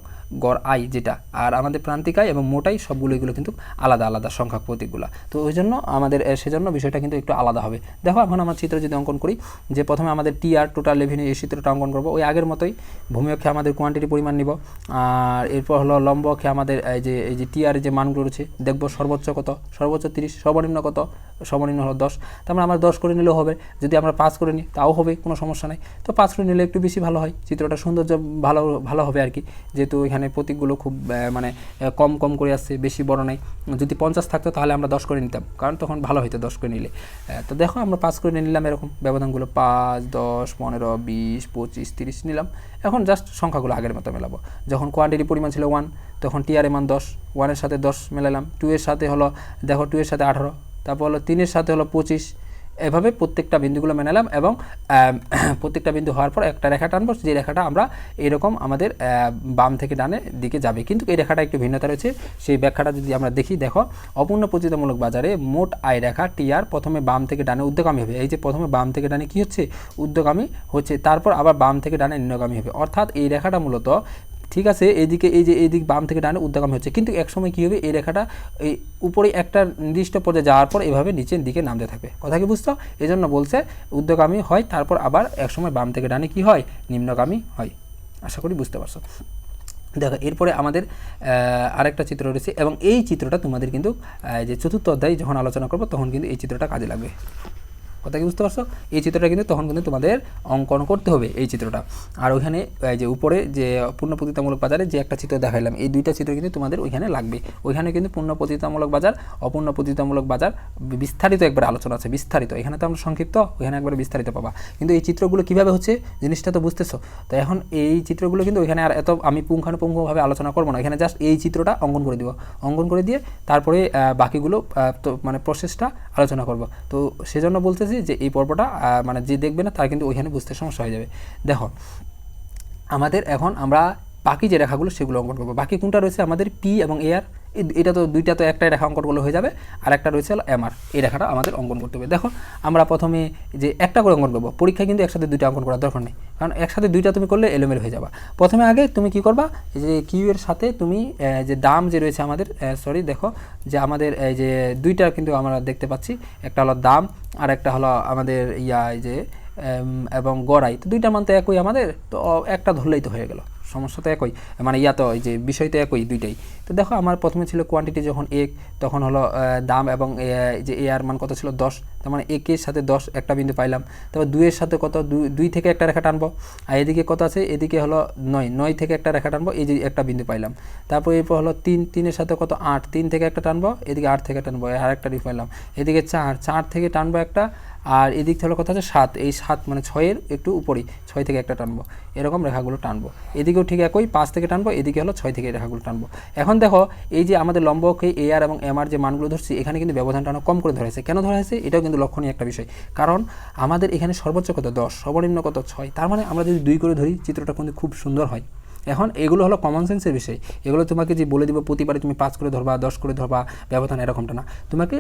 S1: গড় আয় যেটা, আর আমাদের প্রান্তিক আয় এবং মোটাই সবগুলো এগুলো কিন্তু আলাদা আলাদা সংখ্যা প্রতীকগুলো। তো ওই জন্য আমাদের সেজন্য বিষয়টা কিন্তু একটু আলাদা হবে। দেখো এখন আমার চিত্র যদি অঙ্কন করি, যে প্রথমে আমাদের টি আর টোটাল রেভিনিউ, এই চিত্রটা অঙ্কন করবো ওই আগের মতোই। ভূমি অক্ষে আমাদের কোয়ান্টিটি পরিমাণ নিব, আর এরপর হলো লম্ব অক্ষে আমাদের এই যে টি আর যে মানগুলো রয়েছে দেখবো, সর্বোচ্চ কত? সর্বোচ্চ 30, সর্বনিম্ন কত? সর্বনিম্ন হলো 10। তার মানে আমরা 10 করে নিলেও হবে, যদি আমরা 5 করে নিই তাও হবে, কোনো সমস্যা নেই। তো 5 করে নিলে একটু বেশি ভালো হয়, চিত্রটা সৌন্দর্য ভালো হবে আর কি, যেহেতু এখানে প্রতীকগুলো খুব কম কম করে আসছে, বেশি বড় নাই। যদি 50 থাকতো তাহলে আমরা 10 করে নিতাম, কারণ তখন ভালো হইতো 10 করে নিলে। তো দেখো আমরা 5 করে নিলাম, এরকম ব্যবধানগুলো 5, 10, 15, 20, 25, 30 নিলাম। এখন জাস্ট সংখ্যাগুলো আগের মতো মেলাবো। যখন কোয়ান্টিটি পরিমাণ ছিল 1, তখন টিআর এর মান 10, 1 এর সাথে 10 মেলালাম, 2 এর সাথে হলো, দেখো 2 এর সাথে 18, তারপর হলো 3 এর সাথে হলো 25, এভাবে প্রত্যেকটা বিন্দুগুলো মেনালাম। এবং প্রত্যেকটা বিন্দু হওয়ার পর একটা রেখা টানবো, যে রেখাটা আমরা এরকম আমাদের বাম থেকে ডানে দিকে যাবে। কিন্তু এই রেখাটা একটু ভিন্নতা রয়েছে, সেই ব্যাখ্যাটা যদি আমরা দেখি, দেখো অপূর্ণ প্রতিযোগিতামূলক বাজারে মোট আয় রেখা টিআর প্রথমে বাম থেকে ডানে ঊর্ধ্বগামী হবে। এই যে প্রথমে বাম থেকে ডানে কি হচ্ছে? ঊর্ধ্বগামী হচ্ছে, তারপর আবার বাম থেকে ডানে নিম্নগামী হবে। অর্থাৎ এই রেখাটা মূলত, ঠিক আছে, এইদিকে এই দিক বাম থেকে ডানে ঊর্ধ্বগামী হচ্ছে, কিন্তু একসময় কী হবে? এই রেখাটা এই উপরে একটা নির্দিষ্ট পর্যায়ে যাওয়ার পর এভাবে নিচের দিকে নামতে থাকবে। কথা কি বুঝছো? এই জন্য বলছে ঊর্ধ্বগামী হয়, তারপর আবার একসময় বাম থেকে ডানে কী হয়? নিম্নগামী হয়। আশা করি বুঝতে পারছো। দেখো এরপরে আমাদের আরেকটা চিত্র রয়েছে, এবং এই চিত্রটা তোমাদের কিন্তু যে চতুর্থ অধ্যায় যখন আলোচনা করবো তখন কিন্তু এই চিত্রটা কাজে লাগবে। কথা কি বুঝতে পারছো? এই চিত্রটা কিন্তু তখন কিন্তু তোমাদের অঙ্কন করতে হবে, এই চিত্রটা। আর ওইখানে যে উপরে যে পূর্ণ প্রতিযোগিতামূলক বাজারে যে একটা চিত্র দেখাইলাম, এই দুইটা চিত্র কিন্তু তোমাদের ওইখানে লাগবে। ওইখানে কিন্তু পূর্ণ প্রতিযোগিতামূলক বাজার, অপূর্ণ প্রতিযোগিতামূলক বাজার বিস্তারিত একবার আলোচনা আছে, বিস্তারিত। এখানে তো আমরা সংক্ষিপ্ত, ওইখানে একবার বিস্তারিত পাবা। কিন্তু এই চিত্রগুলো কীভাবে হচ্ছে জিনিসটা তো বুঝতেছো। তো এখন এই চিত্রগুলো কিন্তু ওইখানে আর এত আমি পুঙ্খানুপুঙ্খভাবে আলোচনা করবো না, এখানে জাস্ট এই চিত্রটা অঙ্কন করে দিব। অঙ্কন করে দিয়ে তারপরে বাকিগুলো তো প্রসেসটা আলোচনা করব। তো সেজন্য বলতেছি যে এই পর্বটা যে দেখবে না তার কিন্তু ওইখানে বুঝতে সমস্যা হয়ে যাবে। দেখো আমাদের এখন আমরা বাকি যে রেখাগুলো সেগুলো অঙ্কন করবো। বাকি কোনটা রয়েছে? আমাদের পি এবং এআর, এটা তো দুইটা, তো একটাই রেখা অঙ্কন করলে হয়ে যাবে। আর একটা রয়েছে হলো এমআর, এই রেখাটা আমাদের অঙ্কন করতে হবে। দেখো আমরা প্রথমে যে একটা করে অঙ্কন করবো, পরীক্ষায় কিন্তু একসাথে দুইটা অঙ্কন করার দরকার নেই, কারণ একসাথে দুইটা তুমি করলে এলোমেলো হয়ে যাবে। প্রথমে আগে তুমি কি করবা, যে কিউ এর সাথে তুমি যে দাম যে রয়েছে আমাদের, দেখো যে আমাদের এই যে দুইটা কিন্তু আমরা দেখতে পাচ্ছি, একটা হলো দাম আর একটা হলো আমাদের এই যে এবং গড়াই, তো দুইটা মান তো একই আমাদের, তো একটা ধরলেই তো হয়ে গেল, সমস্যা তো একই, তো এই যে বিষয় তো একই দুইটাই। তো দেখো আমার প্রথমে ছিল কোয়ান্টিটি যখন 1, তখন হলো দাম এবং যে এ আর মান কত ছিল? 10, তার মানে 1 এর সাথে 10 একটা বিন্দু পাইলাম। তারপর 2 এর সাথে কত? 2 থেকে একটা রেখা টানবো, আর এদিকে কত আছে? এদিকে হলো 9 থেকে একটা রেখা টানবো, এই যে একটা বিন্দু পাইলাম। তারপর এরপর হলো 3 এর সাথে কত? 8 থেকে একটা টানবো, এদিকে 8 থেকে টানবো, আর একটা পাইলাম। এদিকে 4 থেকে টানবো একটা, আর এদিক থেকে হলো কত আছে 7, এই 7 মানে 6-এর একটু উপরেই, 6 থেকে একটা টানবো, এরকম রেখাগুলো টানবো। এদিকেও ঠিক একই 5 থেকে টানবো, এদিকে হলো 6 থেকে রেখাগুলো টানবো। এখন দেখো এই যে আমাদের লম্ব অক্ষে AR এবং MR যে মানগুলো ধরছি, এখানে কিন্তু ব্যবধানটা অনেক কম করে ধরা হয়েছে। কেন ধরা হয়েছে এটাও কিন্তু লক্ষণীয় একটা বিষয়, কারণ আমাদের এখানে সর্বোচ্চ কত 10, সর্বনিম্ন কত 6, তার মানে আমরা যদি 2 করে ধরি চিত্রটা কিন্তু খুব সুন্দর হয়। এখন এগুলো হলো কমন সেন্সের বিষয়, এগুলো তোমাকে যে বলে দিব প্রতিবারে তুমি 5 করে ধরবা, 10 করে ধরবা ব্যবধান, এরকমটা না। তোমাকে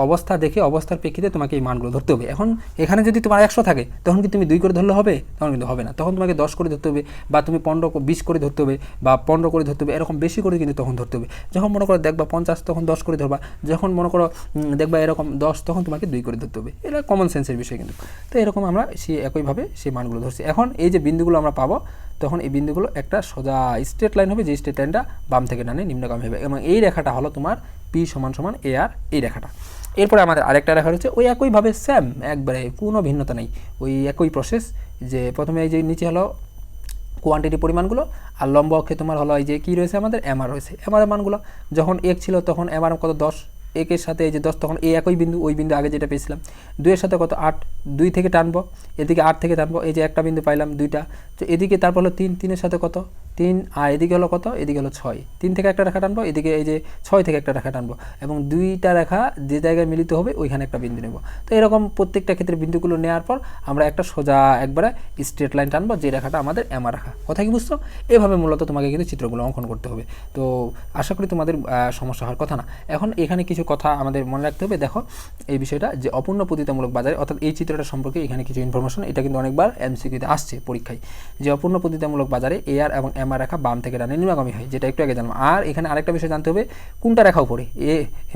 S1: অবস্থা দেখে, অবস্থার প্রেক্ষিতে তোমাকে এই মানগুলো ধরতে হবে। এখন এখানে যদি তোমার 100 থাকে, তখন কি তুমি 2 করে ধরলে হবে? তখন কিন্তু হবে না, তখন তোমাকে 10 করে ধরতে হবে, বা তুমি 15, 20 করে ধরতে হবে, বা 15 করে ধরতে হবে, এরকম বেশি করে কিন্তু তখন ধরতে হবে। যখন মনে করো দেখবা 50, তখন 10 করে ধরবা, যখন মনে করো দেখবা এরকম 10, তখন তোমাকে 2 করে ধরতে হবে। এটা কমন সেন্সের বিষয় কিন্তু। তো এরকম আমরা সেই একইভাবে সেই মানগুলো ধরছি। এখন এই যে বিন্দুগুলো আমরা পাবো, তখন এই বিন্দুগুলো একটা সোজা স্ট্রেট লাইন হবে, যে স্ট্রেট লাইনটা বাম থেকে ডানে নিম্নগামী হবে, এবং এই রেখাটা হলো তোমার P = AR, এই রেখাটা। এরপরে আমাদের আরেকটা রেখা রয়েছে, ওই একইভাবে সেম, একবারে কোনো ভিন্নতা নেই, ওই একই প্রসেস। যে প্রথমে এই যে নিচে হলো কোয়ান্টিটি পরিমাণগুলো, আর লম্ব অক্ষে তোমার হলো এই যে কী রয়েছে আমাদের MR রয়েছে, MR এর মানগুলো যখন 1 ছিল তখন MR কত 10, 1-এর সাথে এই যে 10, তখন এই একই বিন্দু, ওই বিন্দু আগে যেটা পেয়েছিলাম। 2-এর সাথে কত 8, 2 থেকে টানবো, এদিকে 8 থেকে টানবো, এই যে একটা বিন্দু পাইলাম 2টা, তো এদিকে তারপর হলো 3, 3-এর সাথে কত 3, আর এদিকে হলো কত, এদিকে হলো 6, 3 থেকে একটা রেখা টানবো, এদিকে এই যে 6 থেকে একটা রেখা টানবো, এবং 2টা রেখা যে জায়গায় মিলিত হবে ওইখানে একটা বিন্দু নেব। তো এরকম প্রত্যেকটা ক্ষেত্রে বিন্দুগুলো নেওয়ার পর আমরা একটা সোজা একবারে স্ট্রেট লাইন টানবো, যে রেখাটা আমাদের MR রেখা। কথা কি বুঝছো? এভাবে মূলত তোমাকে কিন্তু চিত্রগুলো অঙ্কন করতে হবে। তো আশা করি তোমাদের সমস্যা হওয়ার কথা না। এখন এখানে কিছু কথা আমাদের মনে রাখতে হবে। দেখো এই বিষয়টা যে অপূর্ণ প্রতিতামূলক বাজারে, অর্থাৎ এই চিত্রটা সম্পর্কে এখানে কিছু ইনফরমেশন, এটা কিন্তু অনেকবার MCQ-তে আসছে পরীক্ষায়, যে অপূর্ণ প্রতিতামূলক বাজারে AR এবং MR রেখা বাম থেকে ডানে নিম্নগামী হয়, যেটা একটু আগে জানলাম। আর এখানে আরেকটা বিষয় জানতে হবে, কোনটা রেখা উপরে,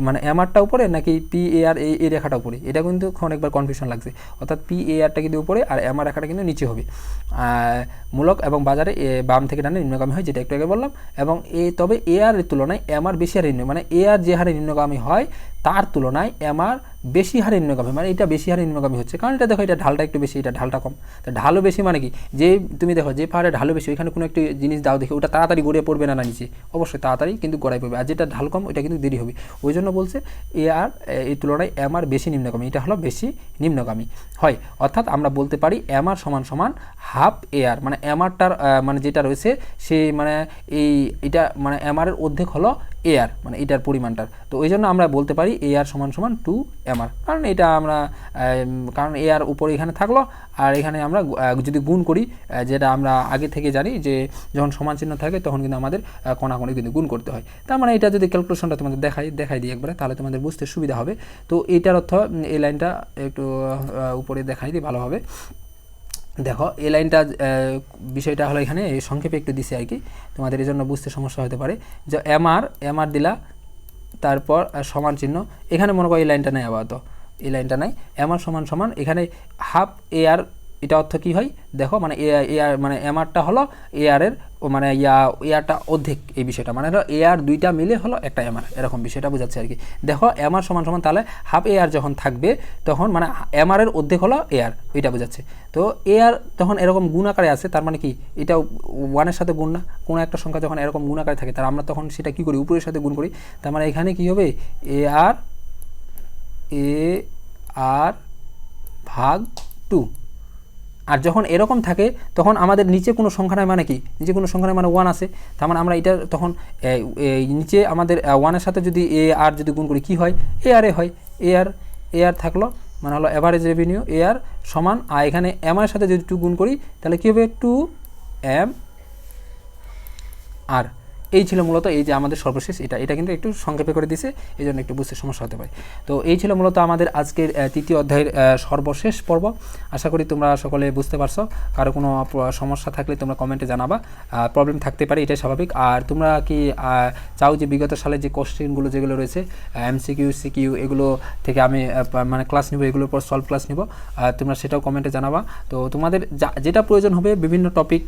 S1: মানে MRটা উপরে নাকি PAR এই রেখাটা উপরে, এটা কিন্তু অনেকবার কনফিউশন লাগছে। অর্থাৎ PARটা কিন্তু উপরে আর MR রেখাটা কিন্তু নিচে হবে। মূলক এবং বাজারে বাম থেকে ডানে নিম্নগামী হয়, যেটা একটু আগে বললাম। এবং তবে AR এর তুলনায় MR বেশি হারে নিম্ন, মানে AR যে হারে নিম্নগামী হয় তার তুলনায় MR বেশি হারে নিম্নগামী, মানে এটা বেশি হারে নিম্নগামী হচ্ছে। কারণ এটা দেখো, এটা ঢালটা একটু বেশি, এটা ঢালটা কম। তো ঢালও বেশি মানে কি, যে তুমি দেখো যে পাহাড়ে ঢালও বেশি, ওইখানে কোনো একটি জিনিস দাও দেখে ওটা তাড়াতাড়ি গড়িয়ে পড়বে না নিচে, অবশ্যই তাড়াতাড়ি কিন্তু গড়াই পড়বে। আর যেটা ঢাল কম ওইটা কিন্তু দেরি হবে। ওই জন্য বলছে AR এই তুলনায় MR বেশি নিম্নগামী, এটা হলো বেশি নিম্নগামী হয়। অর্থাৎ আমরা বলতে পারি MR = হাফ AR, মানে MRটার মানে যেটা রয়েছে সে মানে এটা মানে MR এর অর্ধেক হলো AR, মানে এটার পরিমাণটার। তো ওই জন্য আমরা বলতে পারি AR = 2 MR, কারণ এটা আমরা কারণ AR উপরে এখানে থাকলো, আর এখানে আমরা যদি গুণ করি, যেটা আমরা আগে থেকে জানি যে যখন সমান চিহ্ন থাকে তখন কিন্তু আমাদের কোণাকোণি কিন্তু গুণ করতে হয়। তার মানে এটা যদি ক্যালকুলেশনটা তোমাদের দেখাই দিই একবারে, তাহলে তোমাদের বুঝতে সুবিধা হবে। তো এইটার অর্থ, এই লাইনটা একটু উপরে দেখাই দিই ভালোভাবে। দেখো এই লাইনটা বিষয়টা হলো এখানে সংক্ষেপে একটু দিছি আর কি, তোমাদের এই জন্য বুঝতে সমস্যা হতে পারে। যে MR দিলা, তারপর সমান চিহ্ন, এখানে মনে করো এই লাইনটা নেই, আপাতত এই লাইনটা নাই, MR = এখানে হাফ AR, এটা অর্থ কী হয় দেখো, মানে AR মানে MRটা হলো AR এর মানে ARটা অর্ধেক, এই বিষয়টা মানে হলো AR দুইটা মিলে হলো একটা MR, এরকম বিষয়টা বোঝাচ্ছে আর কি। দেখো MR = তাহলে হাফ AR যখন থাকবে তখন মানে MR এর অর্ধেক হলো AR, এটা বোঝাচ্ছে। তো AR তখন এরকম গুণ আকারে আছে, তার মানে কি এটা 1-এর সাথে গুণ না, কোনো একটা সংখ্যা যখন এরকম গুণ আকারে থাকে, তার আমরা তখন সেটা কী করি, উপরের সাথে গুণ করি। তার মানে এখানে কী হবে, AR ভাগ 2। আর যখন এরকম থাকে তখন আমাদের নিচে কোনো সংখ্যা নাই, মানে কি নিচে কোনো সংখ্যা নাই মানে 1 আছে, তার মানে আমরা এটা তখন নিচে আমাদের 1-এর সাথে যদি AR যদি গুণ করি, কি হয়, AR হয়, AR থাকলো, মানে হলো অ্যাভারেজ রেভিনিউ AR সমান, আর এখানে MR এর সাথে যদি 2 গুণ করি তাহলে কী হবে, 2MR। এই ছিল মূলত এই যে আমাদের সর্বশেষ এটা কিন্তু একটু সংক্ষেপে করে দিছে, এই জন্য একটু বুঝতে সমস্যা হতে পারে। তো এই ছিল মূলত আমাদের আজকের তৃতীয় অধ্যায়ের সর্বশেষ পর্ব। আশা করি তোমরা সকলে বুঝতে পারছো। কারো কোনো সমস্যা থাকলে তোমরা কমেন্টে জানাবা, প্রবলেম থাকতে পারে, এটাই স্বাভাবিক। আর তোমরা কি চাও যে বিগত সালে যে কোশ্চেনগুলো যেগুলো রয়েছে MCQ CQ এগুলো থেকে আমি মানে ক্লাস নিব, এগুলোর পর সলভ ক্লাস নিব, তোমরা সেটাও কমেন্টে জানাবা। তো তোমাদের যেটা প্রয়োজন হবে, বিভিন্ন টপিক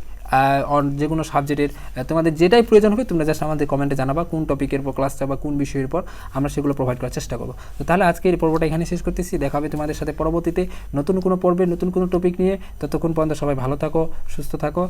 S1: যে কোনো সাবজেক্টের তোমাদের যেটাই প্রয়োজন হবে তোমরা জাস্ট আমাদের কমেন্টে জানাবা, কোন টপিকের উপর ক্লাসটা বা কোন বিষয়ের উপর, আমরা সেগুলো প্রোভাইড করার চেষ্টা করবো। তো তাহলে আজকে এই পর্বটা এখানে শেষ করতেছি, দেখা হবে তোমাদের সাথে পরবর্তীতে নতুন কোনো পর্বে নতুন কোনো টপিক নিয়ে। ততক্ষণ পর্যন্ত সবাই ভালো থাকো, সুস্থ থাকো।